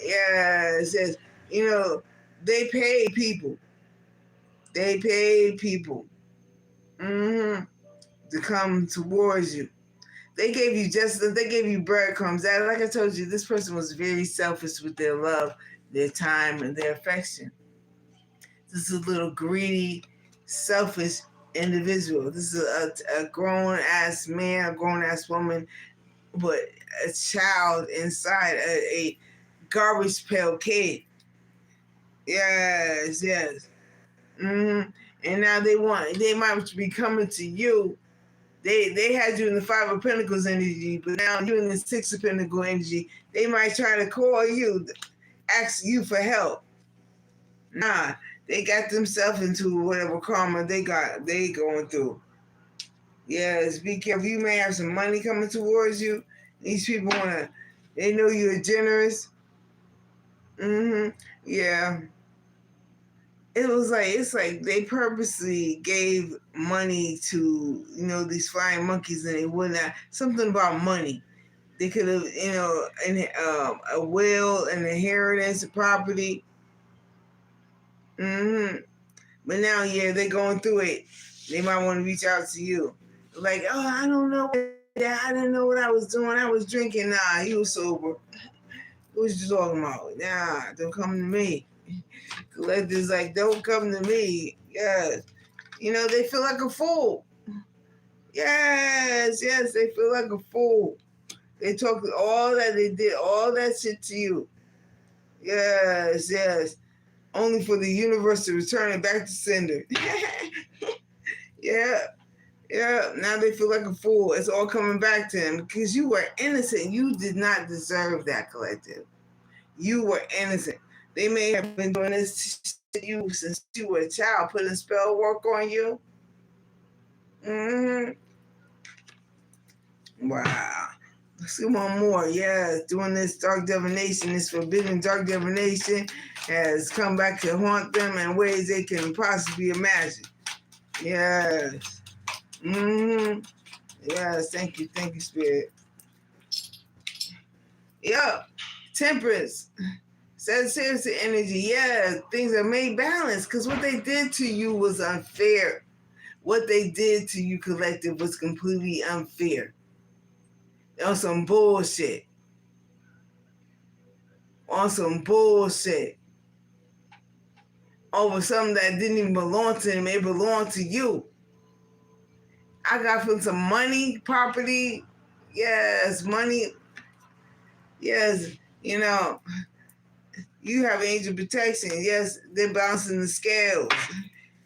Yes, yes. You know, they paid people. They paid people to come towards you. They gave you justice. They gave you breadcrumbs. That, like I told you, this person was very selfish with their love, their time, and their affection. This is a little greedy, selfish individual. This is a grown-ass man, a grown-ass woman, but a child inside, a garbage pail kid. Yes, yes. And now they might be coming to you. They had you in the Five of Pentacles energy, but now you're in the Six of Pentacles energy. They might try to call you, ask you for help. Nah, they got themselves into whatever karma they going through. Yes, be careful. You may have some money coming towards you. These people they know you're generous. Yeah. It's like they purposely gave money to, these flying monkeys, and they would not, something about money. They could have, a will, an inheritance, a property. But now, yeah, they're going through it. They might want to reach out to you. Like, oh, I don't know. I didn't know what I was doing. I was drinking. Nah, you was sober. What was you talking about? Nah, don't come to me. Collectives like, don't come to me. Yes. They feel like a fool. Yes, yes, they feel like a fool. They talk all that, they did all that shit to you. Yes, yes. Only for the universe to return it back to sender. Yeah, yeah. Now they feel like a fool. It's all coming back to them because you were innocent. You did not deserve that, collective. You were innocent. They may have been doing this to you since you were a child, putting spell work on you. Wow. Let's see one more. Yeah, doing this dark divination, this forbidden dark divination has come back to haunt them in ways they can possibly imagine. Yes. Yes, thank you, Spirit. Yep. Temperance. Sagittarius energy. Yeah, things are made balanced because what they did to you was unfair. What they did to you, collective, was completely unfair. On some bullshit. On some bullshit. Over something that didn't even belong to them. It belonged to you. I got from some money, property. Yes, money. Yes, you have angel protection. Yes, they're bouncing the scales.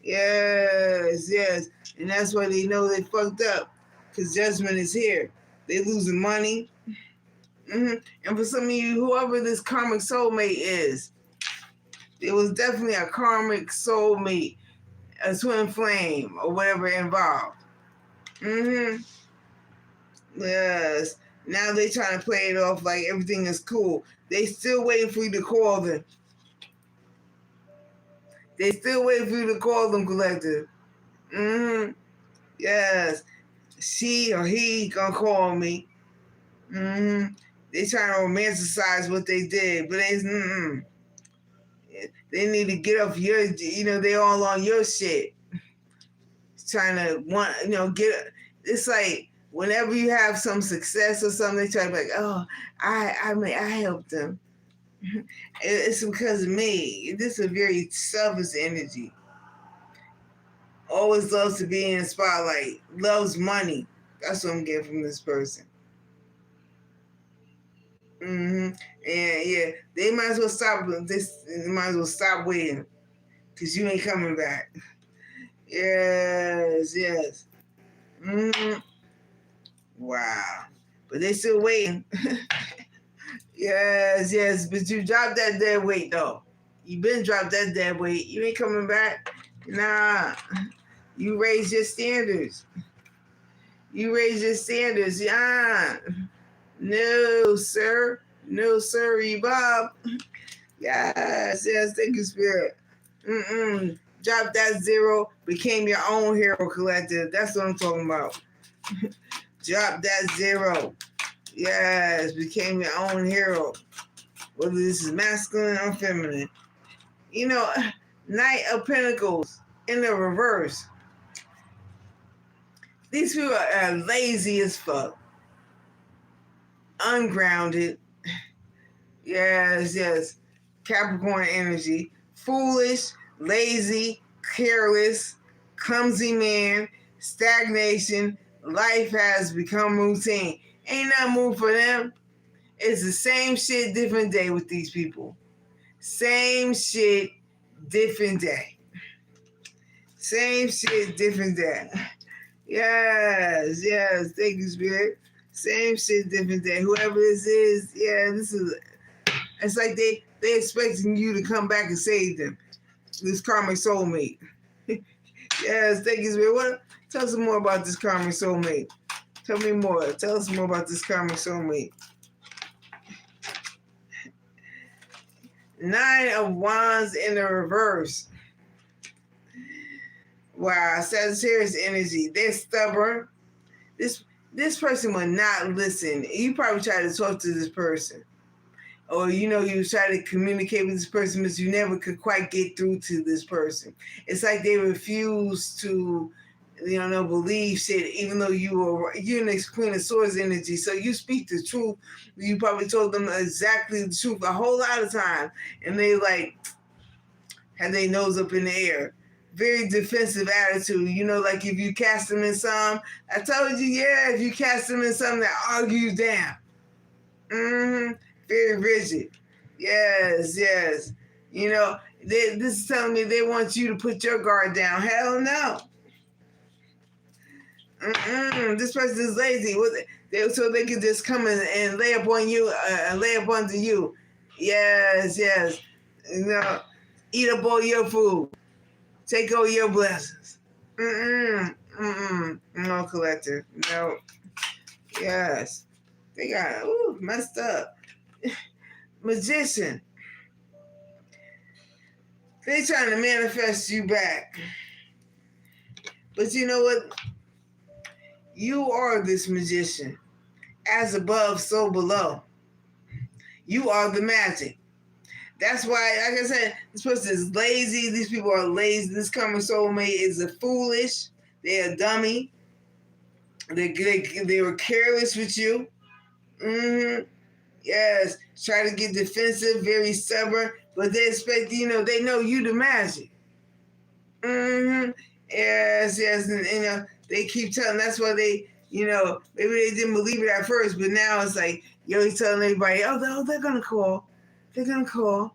Yes, yes. And that's why they know they fucked up. Because judgment is here. They losing money. And for some of you, whoever this karmic soulmate is, it was definitely a karmic soulmate, a twin flame, or whatever involved. Yes. Now they trying to play it off like everything is cool. They still waiting for you to call them. They still waiting for you to call them, collective. Yes. She or he gonna call me. They trying to romanticize what they did, but they need to get off your, they all on your shit. Trying to get, it's like whenever you have some success or something, they try to be like, oh, I helped them. It's because of me. This is a very selfish energy. Always loves to be in the spotlight. Loves money. That's what I'm getting from this person. And yeah, they might as well stop this. They might as well stop waiting, cause you ain't coming back. Yes, yes. Wow. But they still waiting. Yes, yes. But you dropped that dead weight though. You been dropped that dead weight. You ain't coming back. Nah. You raise your standards. You raise your standards. Yeah. No, sir. No, sir, Bob. Yes, yes. Thank you, Spirit. Drop that zero. Became your own hero collective. That's what I'm talking about. Drop that zero. Yes, became your own hero. Whether this is masculine or feminine. You know, Knight of Pentacles in the reverse. These people are lazy as fuck. Ungrounded. Yes, yes. Capricorn energy. Foolish, lazy, careless, clumsy man, stagnation. Life has become routine. Ain't nothing moved for them. It's the same shit, different day with these people. Same shit, different day. Same shit, different day. Yes, yes. Thank you, Spirit. Same shit, different day. Whoever this is, yeah, this is. It's like they expecting you to come back and save them. This karmic soulmate. Yes, thank you, Spirit. What? Tell us more about this karmic soulmate. Tell me more. Tell us more about this karmic soulmate. Nine of Wands in the reverse. Wow, Sagittarius energy. They're stubborn. This person will not listen. You probably try to talk to this person. Or, you try to communicate with this person, but you never could quite get through to this person. It's like they refuse to, believe shit, even though you're in the Queen of Swords energy. So you speak the truth. You probably told them exactly the truth a whole lot of time. And they had their nose up in the air. Very defensive attitude. Like if you cast them in some, I told you, if you cast them in something that argues down. Very rigid. Yes, yes. This is telling me they want you to put your guard down. Hell no. This person is lazy. So they can just come in and lay up on you, lay up under you. Yes, yes. Eat up all your food. Take all your blessings. No, collector. No. Yes. They got messed up. Magician. They trying to manifest you back. But you know what? You are this magician. As above, so below. You are the magic. That's why, like I said, this person is lazy. These people are lazy. This karmic soulmate is a foolish. They're a dummy. They were careless with you. Yes. Try to get defensive, very stubborn. But they expect, they know you the magic. Yes, yes. And they keep telling, that's why they, maybe they didn't believe it at first, but now it's like, he's telling everybody, they're going to call. They're going to call.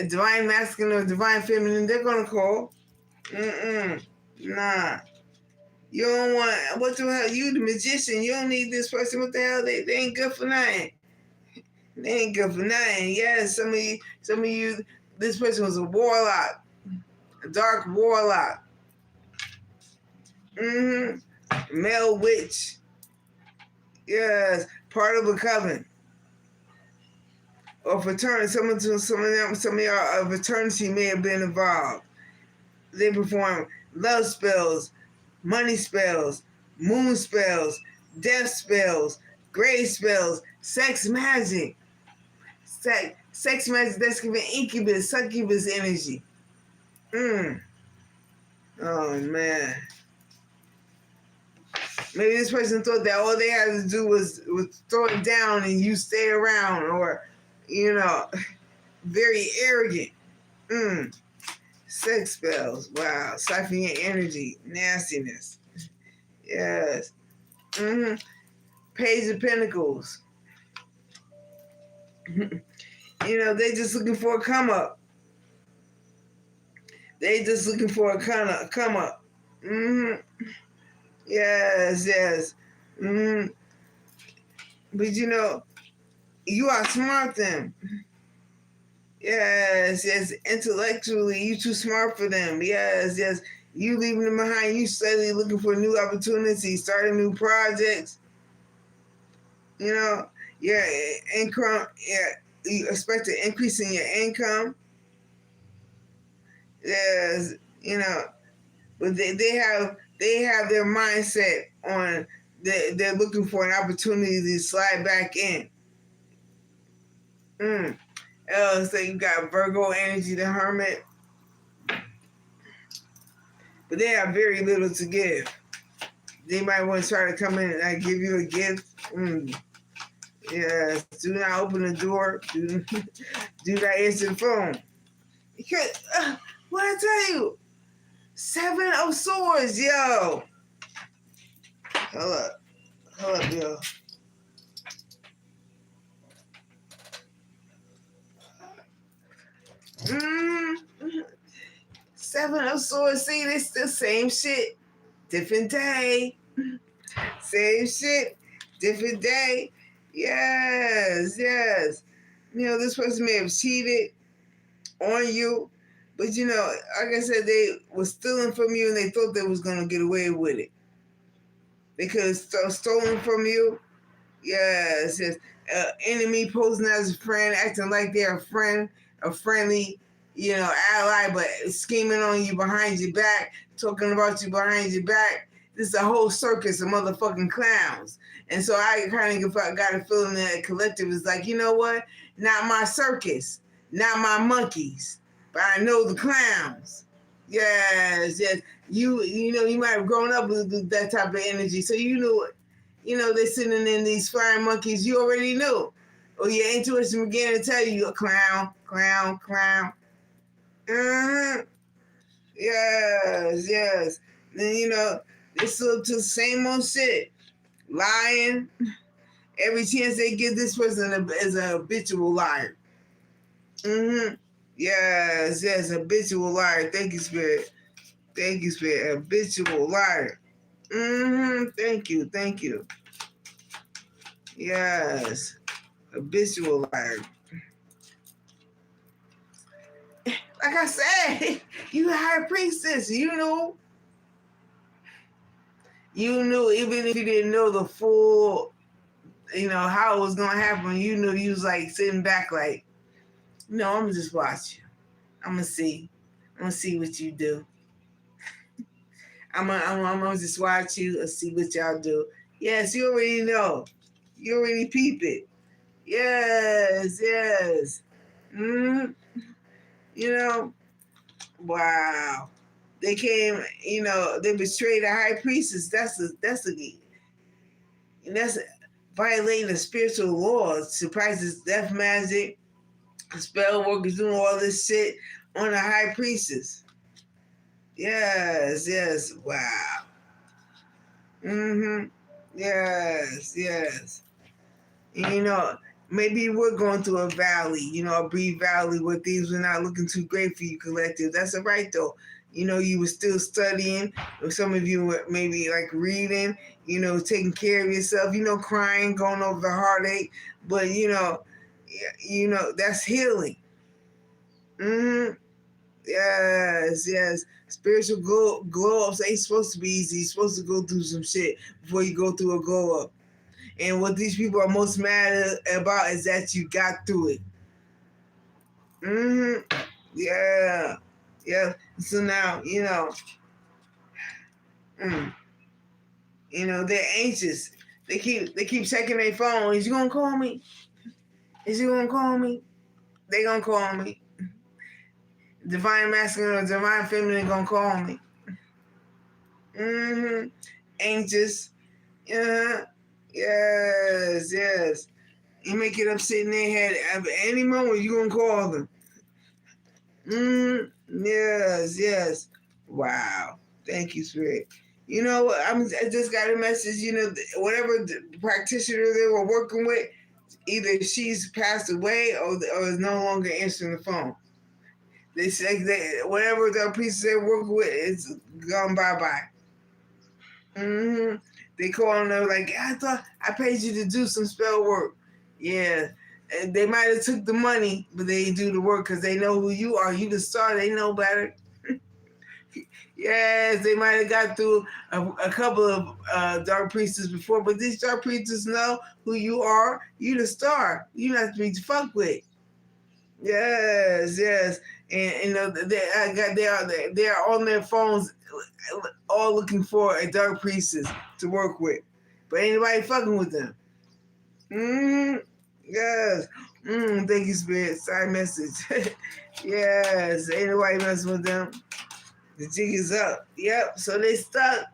Divine masculine or divine feminine, they're going to call. Nah. You don't want, what the hell, you the magician, you don't need this person, what the hell, they ain't good for nothing. They ain't good for nothing. Yes, some of you, this person was a warlock, a dark warlock. Male witch. Yes, part of a coven. Or fraternity. Some of y'all, a fraternity may have been involved. They perform love spells, money spells, moon spells, death spells, grave spells, sex magic. Sex magic, that's giving incubus, succubus energy. Oh, man. Maybe this person thought that all they had to do was throw it down and you stay around, or, very arrogant. Sex spells. Wow. Siphoning energy. Nastiness. Yes. Page of Pentacles. You know, they just looking for a come up. They just looking for a come up. Yes, yes. But you know, you outsmart them. Yes, yes. Intellectually, you too smart for them. Yes, yes. You leaving them behind. You steadily looking for new opportunities, starting new projects. You know, your income. Yeah, you expect an increase in your income. Yes, you know, but they have their mindset on. They're looking for an opportunity to slide back in. So you got Virgo energy, the Hermit, but they have very little to give. They might want to try to come in and give you a gift. Yes, do not open the door. Do not answer the phone. Because, what I tell you? 7 of Swords, yo. Hold up, yo. Mm, 7 of Swords. See, it's the same shit, different day. Same shit, different day. Yes, yes. You know, this person may have cheated on you, but you know, like I said, they were stealing from you and they thought they was gonna get away with it. They could have stolen from you. Yes, yes. Enemy posing as a friend, acting like they're a friend, a friendly, you know, ally, but scheming on you behind your back, talking about you behind your back. This is a whole circus of motherfucking clowns. And so I kind of got a feeling that collective is like, you know what? Not my circus, not my monkeys, but I know the clowns. Yes, yes. You know, you might have grown up with that type of energy, so you know, they're sitting in these flying monkeys. You already knew. Or your intuition began to tell you, a clown, clown, clown. Uh-huh. Yes, yes. Then, you know, they still up to the same old shit. Lying. Every chance they give this person is a habitual liar. Yes, yes, habitual liar. Thank you, Spirit. Thank you, Spirit. Habitual liar. Thank you, thank you. Yes. Habitual liar. Like I said, you high priestess. You knew, even if you didn't know the full, you know, how it was gonna happen. You knew. You was like sitting back, like, no, I'm gonna just watch you. I'm gonna see. I'm gonna see what you do. I'm gonna just watch you and see what y'all do. Yes, you already know. You already peep it. Yes, yes. Mm, you know, wow. They came, you know, they betrayed a high priestess. That's violating the spiritual laws. Surprises, death magic, spell workers doing all this shit on a high priestess. Yes, yes. Wow. Yes, yes. And, you know, maybe we're going through a valley, you know, a brief valley where things were not looking too great for you, collective. That's all right, though. You know, you were still studying, or some of you were maybe like reading, you know, taking care of yourself, you know, crying, going over the heartache. But, you know, that's healing. Yes, yes. Spiritual glow ups ain't supposed to be easy. You're supposed to go through some shit before you go through a glow up. And what these people are most mad about is that you got through it. Yeah. Yeah. So now, they're anxious. They keep checking their phone. Is you gonna call me? Is you gonna call me? They gonna call me. Divine masculine or divine feminine gonna call me. Anxious. Yeah. Yes, yes. You may get upset in their head at any moment. You gonna call them. Yes, yes. Wow. Thank you, Spirit. You know, I just got a message. You know, whatever the practitioner they were working with, Either she's passed away or is no longer answering the phone. They say that whatever the priest they work with is gone bye-bye. They call them, they're like, I thought I paid you to do some spell work. Yeah. And they might have took the money, but they do the work because they know who you are. You the star, they know better. Yes, they might have got through a couple of dark priestess before, but these dark priestess know who you are. You the star. You have to be fucked with. Yes, yes. And you know they are on their phones, all looking for a dark priestess to work with, but ain't nobody fucking with them. Yes. Thank you, Spirit. Sorry, message. Yes, ain't nobody messing with them. The jig is up. Yep. So they stuck.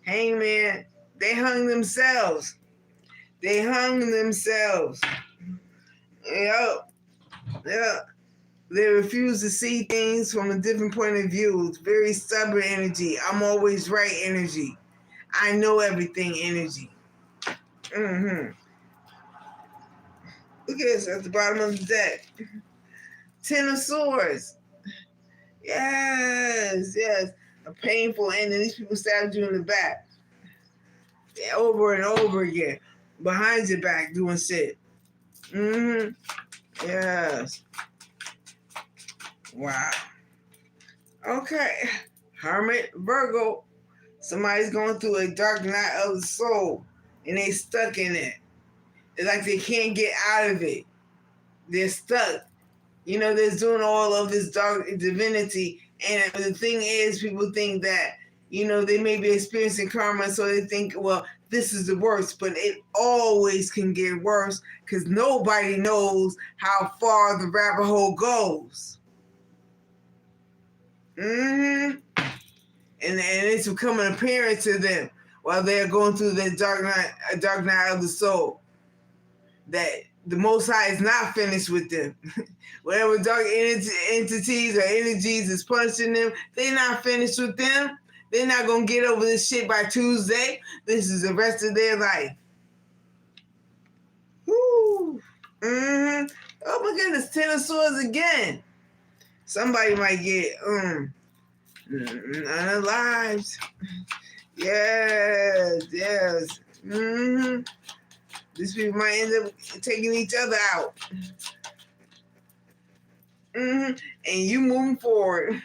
Hangman. They hung themselves. They hung themselves. Yep. Yep. They refuse to see things from a different point of view. It's very stubborn energy. I'm always right energy. I know everything energy. Look at this at the bottom of the deck. 10 of Swords. Yes, yes. A painful ending. These people stabbed you in the back. Over and over again. Behind your back doing shit. Yes. Wow. Okay. Hermit, Virgo. Somebody's going through a dark night of the soul and they stuck in it. It's like they can't get out of it. They're stuck. You know, they're doing all of this dark divinity. And the thing is, people think that, you know, they may be experiencing karma, so they think, well, this is the worst. But it always can get worse because nobody knows how far the rabbit hole goes. And it's becoming apparent to them while they're going through the dark night of the soul that the Most High is not finished with them. Whatever dark entities or energies is punishing them, they're not finished with them. They're not going to get over this shit by Tuesday. This is the rest of their life. Woo. Oh my goodness, 10 of Swords again. Somebody might get unalived. Yes, yes. These people might end up taking each other out. And you moving forward.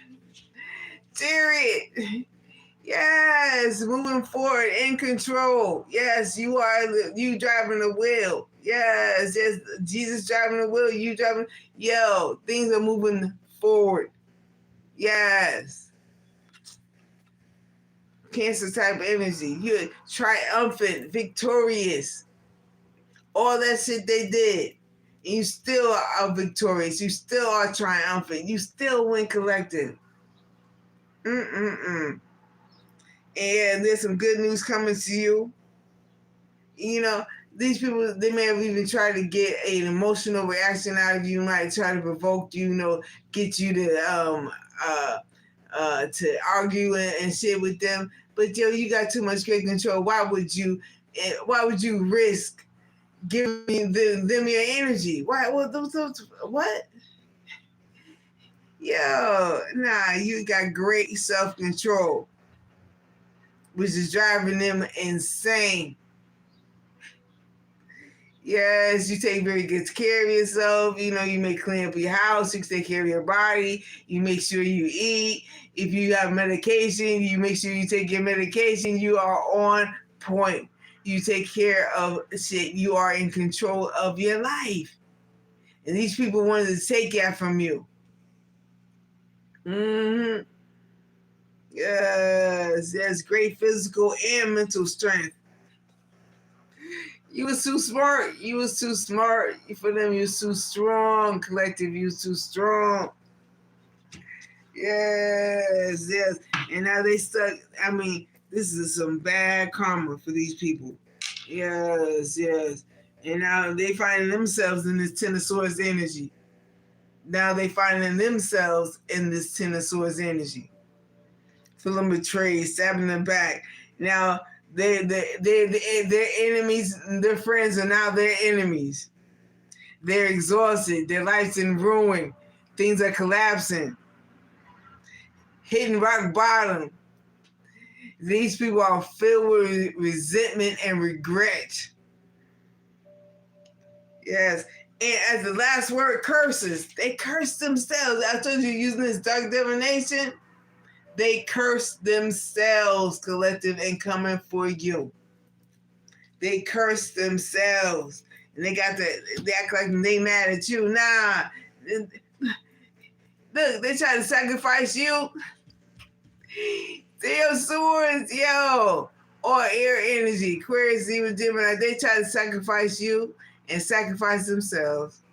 Chariot. Yes, moving forward, in control. Yes, you driving the wheel. Yes, yes, Jesus driving the wheel, you driving. Yo, things are moving forward. Yes. Cancer type energy. You're triumphant, victorious. All that shit they did. And you still are victorious. You still are triumphant. You still win collective. And there's some good news coming to you. You know, these people, they may have even tried to get an emotional reaction out of you, might try to provoke you, you know, get you to argue and shit with them. But yo, you got too much great control. Why would you risk giving them your energy? Why? What? What? Yo, nah, you got great self-control, which is driving them insane. Yes, you take very good care of yourself. You know, you may clean up your house, you take care of your body, you make sure you eat. If you have medication, you make sure you take your medication. You are on point. You take care of shit. You are in control of your life. And these people wanted to take that from you. Yes, yes, great physical and mental strength. You was too smart. You was too smart. For them, you was too strong. Collective, you was too strong. Yes, yes. And now they stuck. I mean, this is some bad karma for these people. Yes, yes. And now they finding themselves in this 10 of Swords energy. Now they finding themselves in this 10 of Swords energy. Feeling betrayed, stabbing them back. Now Their enemies, their friends are now their enemies. They're exhausted. Their life's in ruin. Things are collapsing. Hitting rock bottom. These people are filled with resentment and regret. Yes. And as the last word, curses. They curse themselves. I told you using this dark divination. They curse themselves, collective, and coming for you. They curse themselves. And they act like they mad at you. Nah. Look, they try to sacrifice you. Their swords, yo. Or air energy. Aquarius, even Gemini, they try to sacrifice you and sacrifice themselves.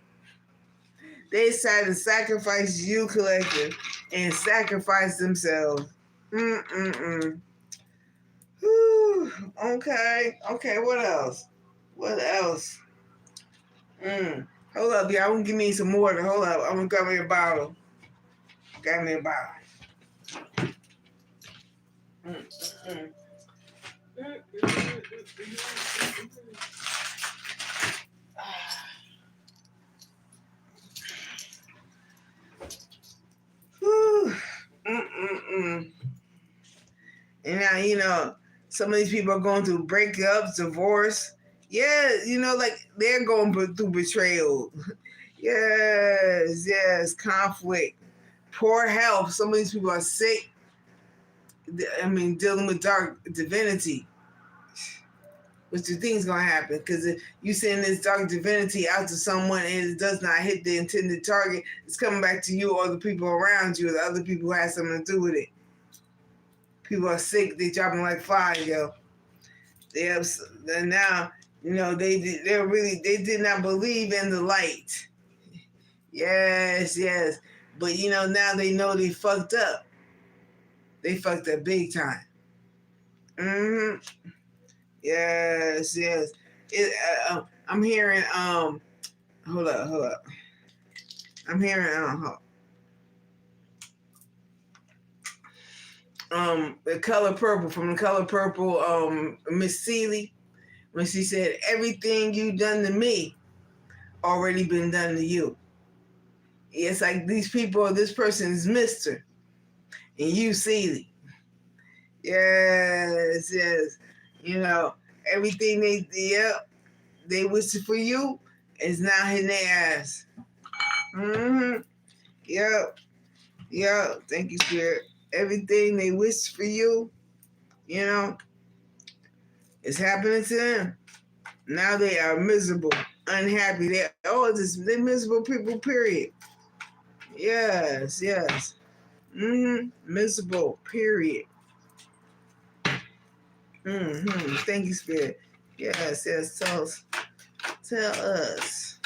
They try to sacrifice you, collective, and sacrifice themselves. Whew. Okay, what else? Hold up, y'all. I'm gonna give me some water. Hold up. I'm gonna grab me a bottle. And now, some of these people are going through breakups, divorce. Yeah, like they're going through betrayal. Yes, conflict, poor health. Some of these people are sick. Dealing with dark divinity. What you think is going to happen? Because if you send this dark divinity out to someone and it does not hit the intended target, it's coming back to you or the people around you, or the other people who have something to do with it. People are sick. They dropping like flies, yo. Now, they did not believe in the light. Yes. But, now they know they fucked up. They fucked up big time. Yes. I'm hearing, hold up. I'm hearing, the color purple, from the color purple, Miss Seeley, when she said, everything you done to me already been done to you. It's like these people, this person is Mr. and you Seeley. Yes. Everything they wish for you is now hitting their ass. Yep. Thank you, Spirit. Everything they wish for you, it's happening to them. Now they are miserable, unhappy. They're miserable people, period. Yes. Miserable, period. Thank you, Spirit. Yes. Tell us.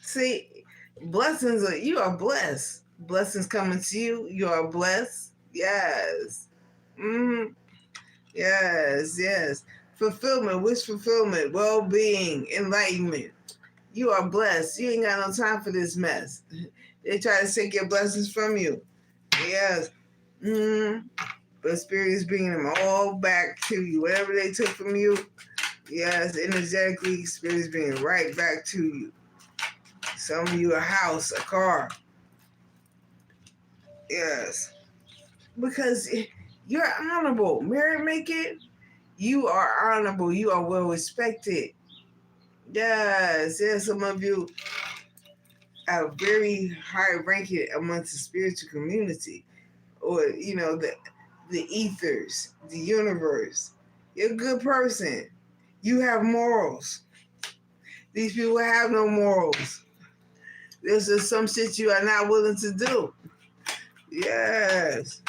See, blessings, you are blessed. Blessings coming to you. You are blessed. Yes. Yes. Fulfillment, wish fulfillment, well-being, enlightenment. You are blessed. You ain't got no time for this mess. They try to take your blessings from you. Yes. But Spirit is bringing them all back to you. Whatever they took from you, yes, energetically, Spirit is bringing right back to you. Some of you a house, a car. Yes. Because you're honorable. Mary, make it. You are honorable. You are well respected. Yes. Some of you are very high ranking amongst the spiritual community, or the ethers, the universe. You're a good person. You have morals. These people have no morals. There's just some shit you are not willing to do. Yes.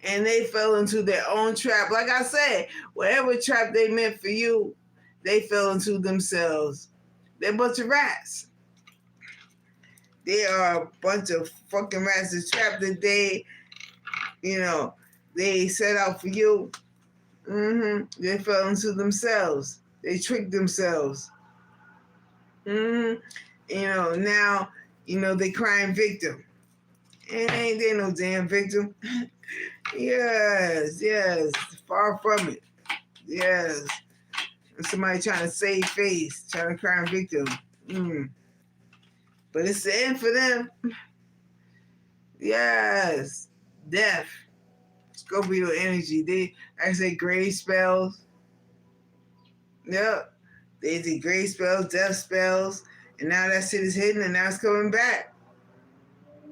And they fell into their own trap. Like I said, whatever trap they meant for you, they fell into themselves. They're a bunch of rats. They are a bunch of fucking rats. The trap that they set out for you. They fell into themselves. They tricked themselves. Now, they crying victim. And ain't there no damn victim. Yes, yes. Far from it. Yes. Somebody trying to save face, trying to crime victim. But it's the end for them. Yes. Death. Scorpio energy. They, I say, grave spells. Yep. They did grave spells, death spells, and now that shit is hidden, and now it's coming back.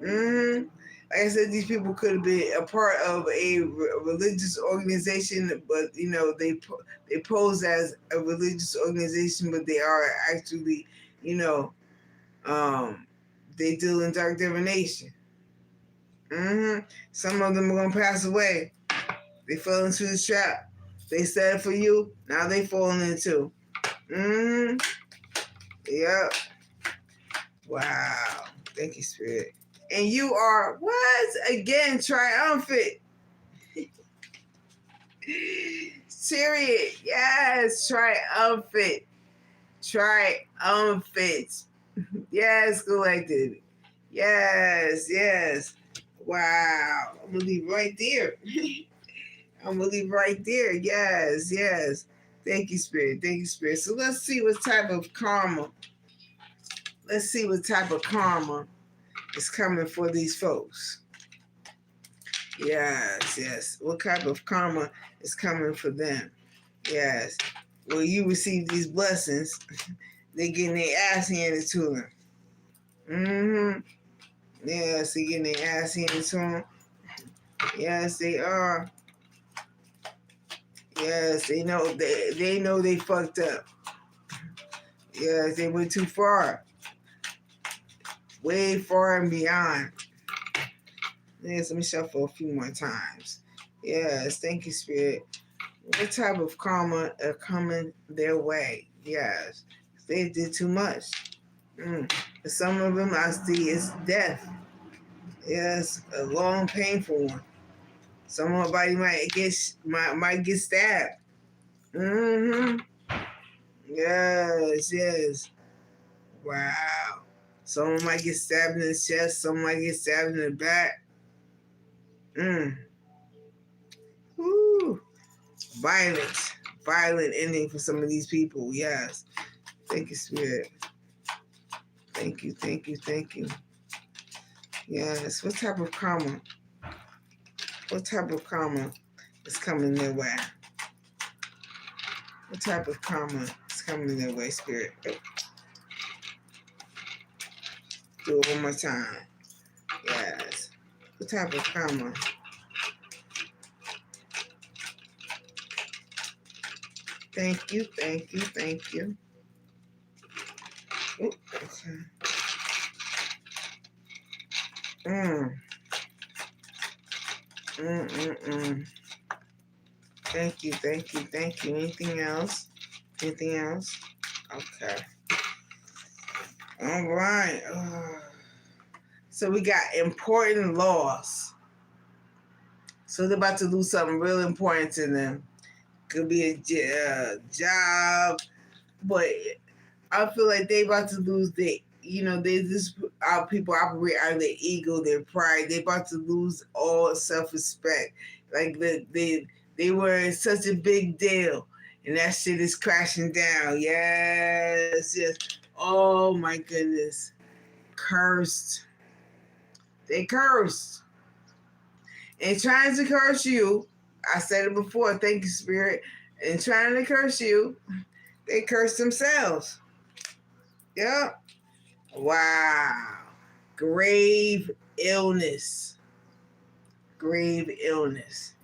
Like I said, these people could have been a part of a religious organization, but they pose as a religious organization, but they are actually, they deal in dark divination. Some of them are gonna pass away. They fell into the trap. They set it for you. Now they falling into. Yep. Wow. Thank you, Spirit. And you are what? Again, triumphant. Period. Yes, triumphant. Triumphant. Yes, collected. Yes, yes. Wow. I'm gonna leave right there. I'm gonna leave right there. Yes, yes. Thank you, Spirit. Thank you, Spirit. So let's see what type of karma. Let's see what type of karma is coming for these folks. Yes, yes. What type of karma is coming for them? Yes. Well, you receive these blessings, they getting their ass handed to them. Yes, they getting their ass handed to them. Yes, they are. Yes, they know they fucked up. Yes, they went too far. Way far and beyond. Yes, let me shuffle a few more times. Yes, thank you, Spirit. What type of karma are coming their way? Yes, they did too much. Some of them I see is death. Yes, a long, painful one. Somebody might get stabbed. Yes, yes. Wow. Someone might get stabbed in the chest. Someone might get stabbed in the back. Woo. Violent ending for some of these people. Yes. Thank you, Spirit. Thank you, thank you, thank you. Yes. What type of karma? What type of karma is coming their way? What type of karma is coming their way, Spirit? Do it one more time. Yes. What type of karma? Thank you, thank you, thank you. Ooh, okay. Thank you, thank you, thank you. Anything else? Anything else? Okay. All right. So we got important loss. So they're about to lose something real important to them. Could be a job, but I feel like they about to lose people operate out of their ego, their pride. They about to lose all self-respect. Like they were such a big deal, and that shit is crashing down. Yes, yes. Oh my goodness, cursed. They cursed, and trying to curse you. I said it before. Thank you, Spirit. And trying to curse you, they curse themselves. Yep. Wow. Grave illness. Grave illness.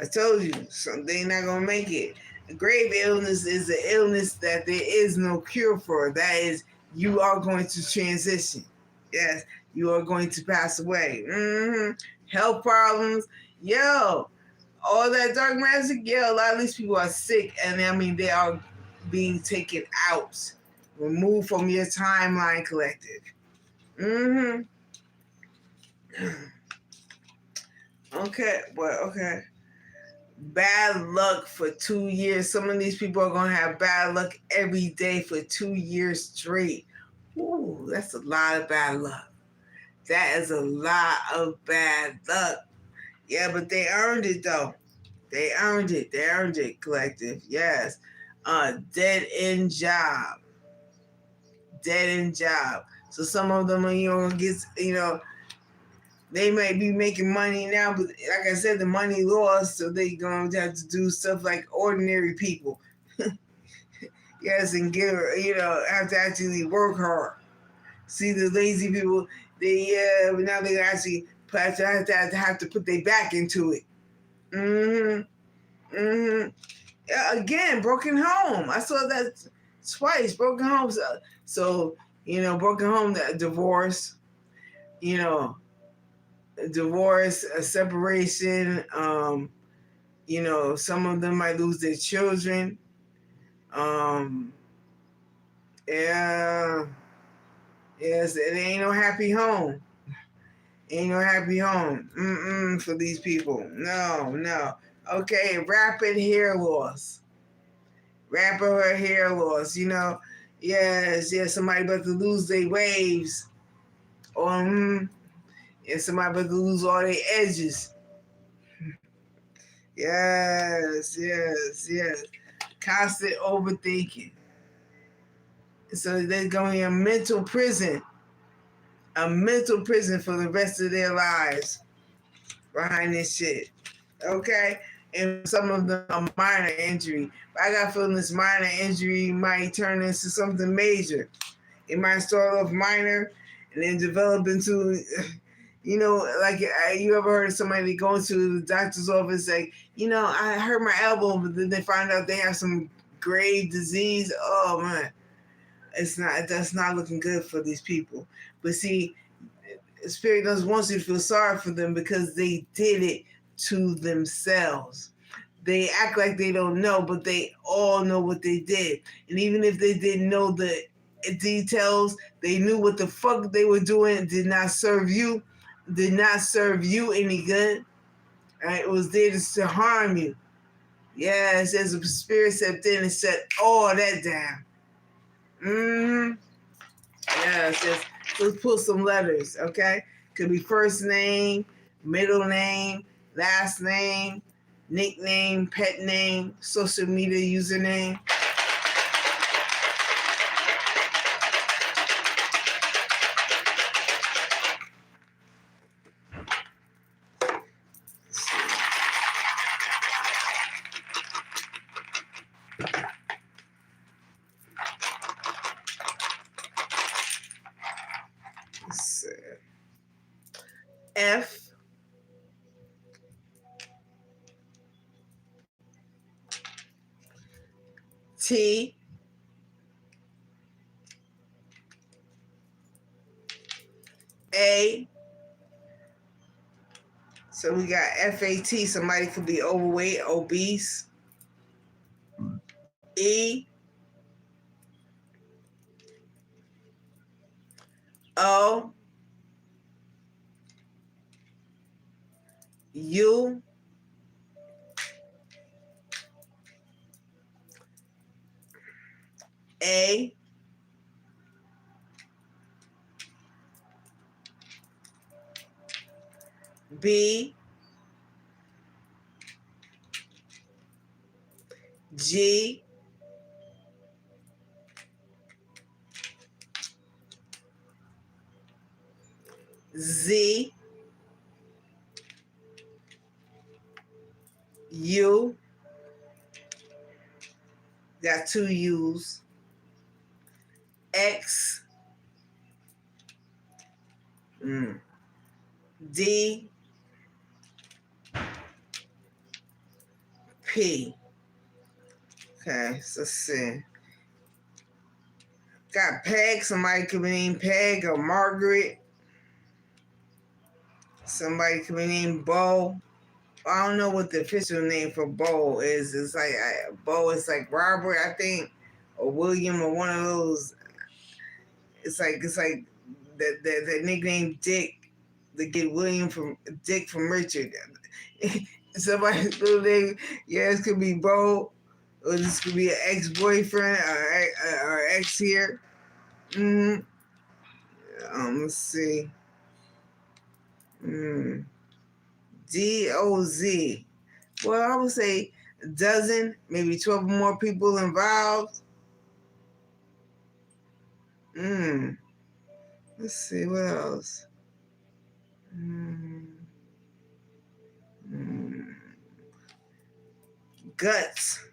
I told you, they're not going to make it. A grave illness is an illness that there is no cure for. That is, you are going to transition. Yes, you are going to pass away. Health problems. Yo, all that dark magic. Yeah, a lot of these people are sick. And I mean, they are being taken out. Removed from your timeline, collective. Okay, well, okay. Bad luck for 2 years. Some of these people are going to have bad luck every day for 2 years straight. Ooh, that's a lot of bad luck. That is a lot of bad luck. Yeah, but they earned it though. They earned it. They earned it, collective. Yes. Dead end job. Dead end job. So some of them, they might be making money now, but like I said, the money lost, so they going to have to do stuff like ordinary people. Yes, and have to actually work hard. See, the lazy people, but now they actually have to put their back into it. Yeah, again, broken home. I saw that twice. Broken homes. So broken home, divorce. Divorce, a separation. Some of them might lose their children. Yeah. Yes, it ain't no happy home. Ain't no happy home. For these people. No. Okay, rapid hair loss. Rapid hair loss. Yes. Somebody about to lose their waves. Or somebody about to lose all their edges. Yes. Constant overthinking. So they're going in mental prison. A mental prison for the rest of their lives behind this shit. Okay? And some of them are minor injury. But I got a feeling this minor injury might turn into something major. It might start off minor and then develop into, like you ever heard of somebody going to the doctor's office like, I hurt my elbow, but then they find out they have some grave disease. Oh man. That's not looking good for these people. But see, Spirit doesn't want you to feel sorry for them because they did it to themselves. They act like they don't know, but they all know what they did. And even if they didn't know the details, they knew what the fuck they were doing. Did not serve you any good. Right? It was there to harm you. Yes, as a spirit stepped in and shut all that down. Yes. Let's pull some letters, okay? Could be first name, middle name, last name, nickname, pet name, social media username. F T A. So we got FAT. Somebody could be overweight, obese. E O U A B G Z U. Got two U's. X D P. Okay, so let's see. Got Peg. Somebody could be named Peg or Margaret. Somebody could be named Bo. I don't know what the official name for Bo is. It's like Bo is like Robert, I think, or William, or one of those. It's like that nickname Dick. They get William from Dick from Richard. Somebody's little name, it could be Bo, or this could be an ex-boyfriend or ex here. Let's see. DOZ. Well, I would say a dozen, maybe 12 more people involved. Let's see, what else? Guts.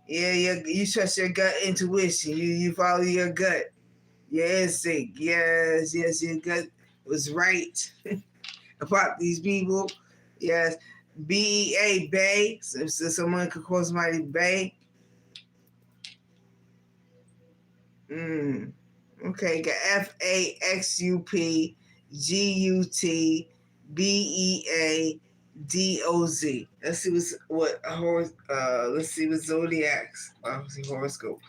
Yeah, you trust your gut intuition. You follow your gut. Your instinct. Yes, your gut was right about these people. Yes. BEA, Bay. So someone could call somebody Bay. Okay, got FAXUPGUTBEADOZ. Let's see let's see what zodiacs. Let's see horoscope.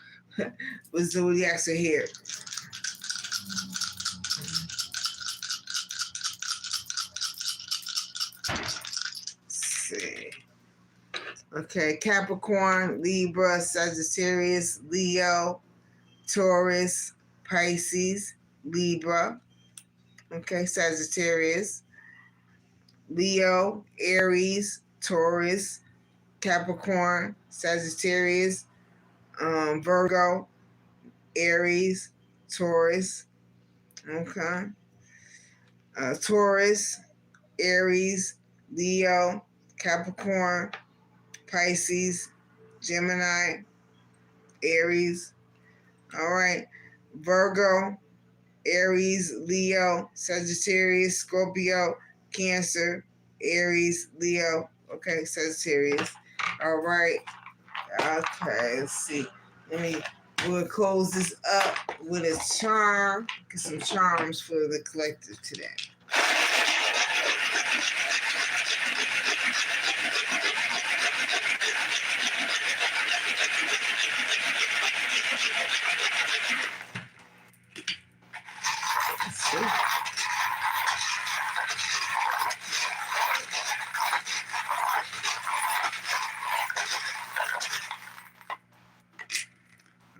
What zodiacs are here? Let's see. Okay, Capricorn, Libra, Sagittarius, Leo, Taurus, Pisces, Libra. Okay, Sagittarius, Leo, Aries, Taurus, Capricorn, Sagittarius, Virgo, Aries, Taurus. Okay. Taurus, Aries, Leo, Capricorn, Pisces, Gemini, Aries. All right. Virgo, Aries, Leo, Sagittarius, Scorpio, Cancer, Aries, Leo. Okay, Sagittarius. All right. Okay, let's see. We'll close this up with a charm. Get some charms for the collective today. Let's see.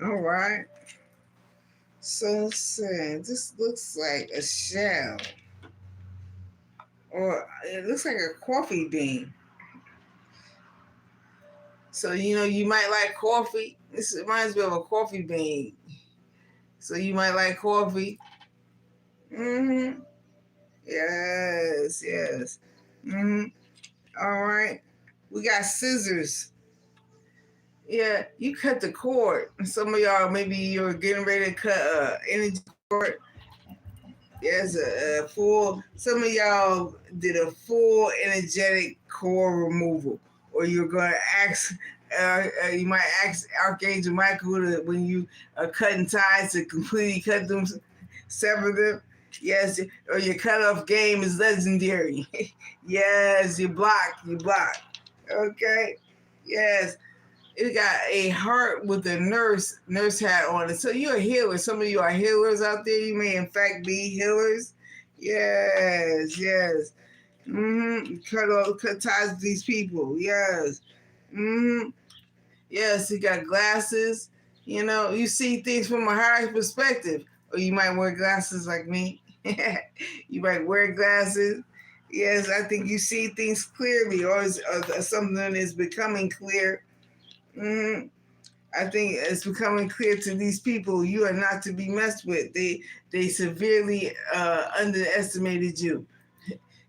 All right. So this looks like a shell, or it looks like a coffee bean. So you might like coffee. This reminds me of a coffee bean. So you might like coffee. Mm-hmm. Yes. Mm-hmm. All right. We got scissors. Yeah, you cut the cord. Some of y'all, maybe you're getting ready to cut energy cord. Yes, a full. Some of y'all did a full energetic core removal, or you're going to ask. You might ask Archangel Michael to, when you are cutting ties, to completely cut them, sever them. Yes, or your cutoff game is legendary. Yes, you block. Okay. Yes, it got a heart with a nurse hat on it. So you're a healer. Some of you are healers out there. You may in fact be healers. Yes. Cut ties with these people. Yes. Yes, you got glasses. You see things from a higher perspective. Or you might wear glasses like me. You might wear glasses. Yes, I think you see things clearly, or something is becoming clear. I think it's becoming clear to these people you are not to be messed with. They severely underestimated you.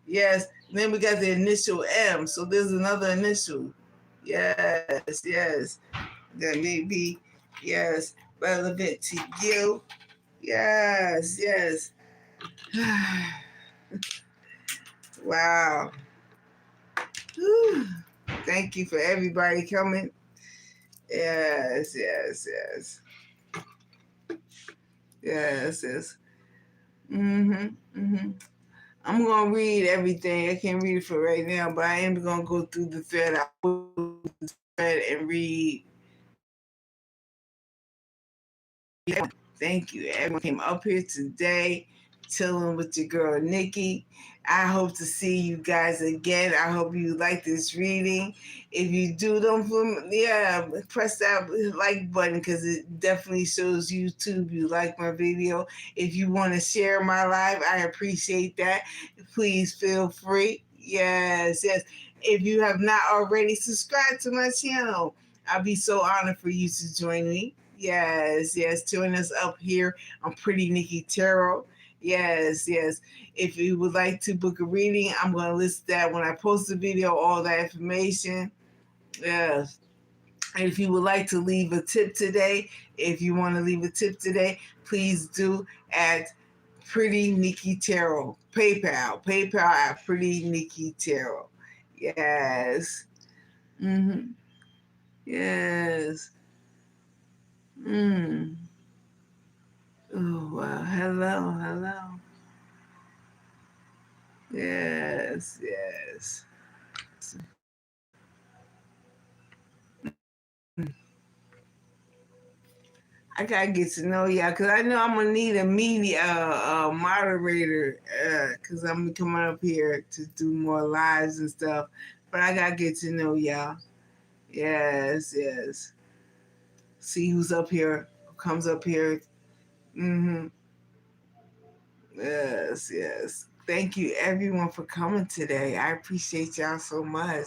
Yes. And then we got the initial M. So there's another initial. Yes. That may be, yes, relevant to you. Yes. Wow. Whew. Thank you for everybody coming. Yes. I'm gonna read everything. I can't read it for right now, but I am gonna go through the thread. I will go through the thread and read. Thank you. Everyone came up here today. chilling with your girl Nikki. I hope to see you guys again. I hope you like this reading. If you do, don't press that like button because it definitely shows YouTube you like my video. If you want to share my live, I appreciate that. Please feel free. Yes, yes. If you have not already, subscribe to my channel. I'll be so honored for you to join me. Yes, yes. Join us up here on Pretty Nicki Tarot. Yes, yes. If you would like to book a reading, I'm going to list that when I post the video, all that information. Yes. And if you would like to leave a tip today, if you want to leave a tip today, please do at Pretty Nicki Tarot. PayPal at Pretty Nicki Tarot. Yes. Mm-hmm. Yes. Mm. Oh, wow. Hello, hello. Yes, yes. I gotta get to know y'all because I know I'm gonna need a media moderator because I'm coming up here to do more lives and stuff. But I gotta get to know y'all. Yes, yes. See who's up here, who comes up here. Mm-hmm. Yes, yes. Thank you everyone for coming today. I appreciate y'all so much.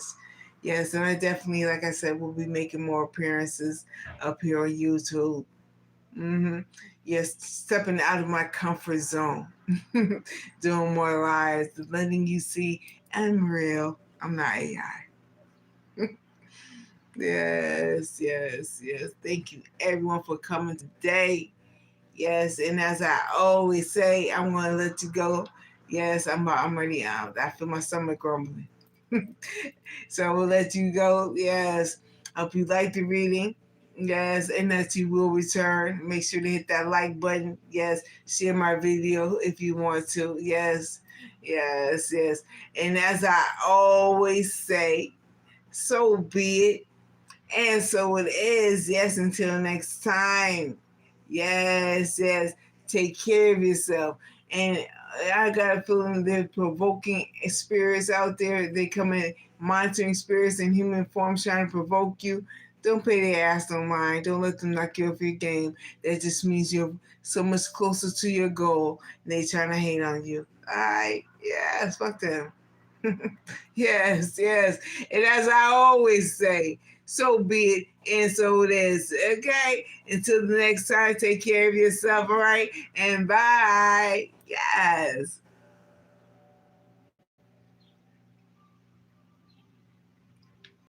Yes, and I definitely, like I said, will be making more appearances up here on YouTube. Mm-hmm. Yes, stepping out of my comfort zone, doing more lives, letting you see I'm real. I'm not AI. Yes, yes, yes. Thank you, everyone, for coming today. Yes, and as I always say, I'm gonna let you go. Yes, I'm ready. I feel my stomach grumbling. So I will let you go. Yes. Hope you like the reading. Yes, and that you will return. Make sure to hit that like button. Yes, share my video if you want to. Yes, yes, yes. And as I always say, so be it. And so it is. Yes, until next time. Yes, yes. Take care of yourself. And I got a feeling they're provoking spirits out there. They come in monitoring spirits in human form trying to provoke you. Don't pay their ass no mind. Don't let them knock you off your game. That just means you're so much closer to your goal. And they trying to hate on you. All right. Yes, fuck them. Yes, yes. And as I always say, so be it, and so it is. Okay? Until the next time, take care of yourself, all right? And bye. Yes.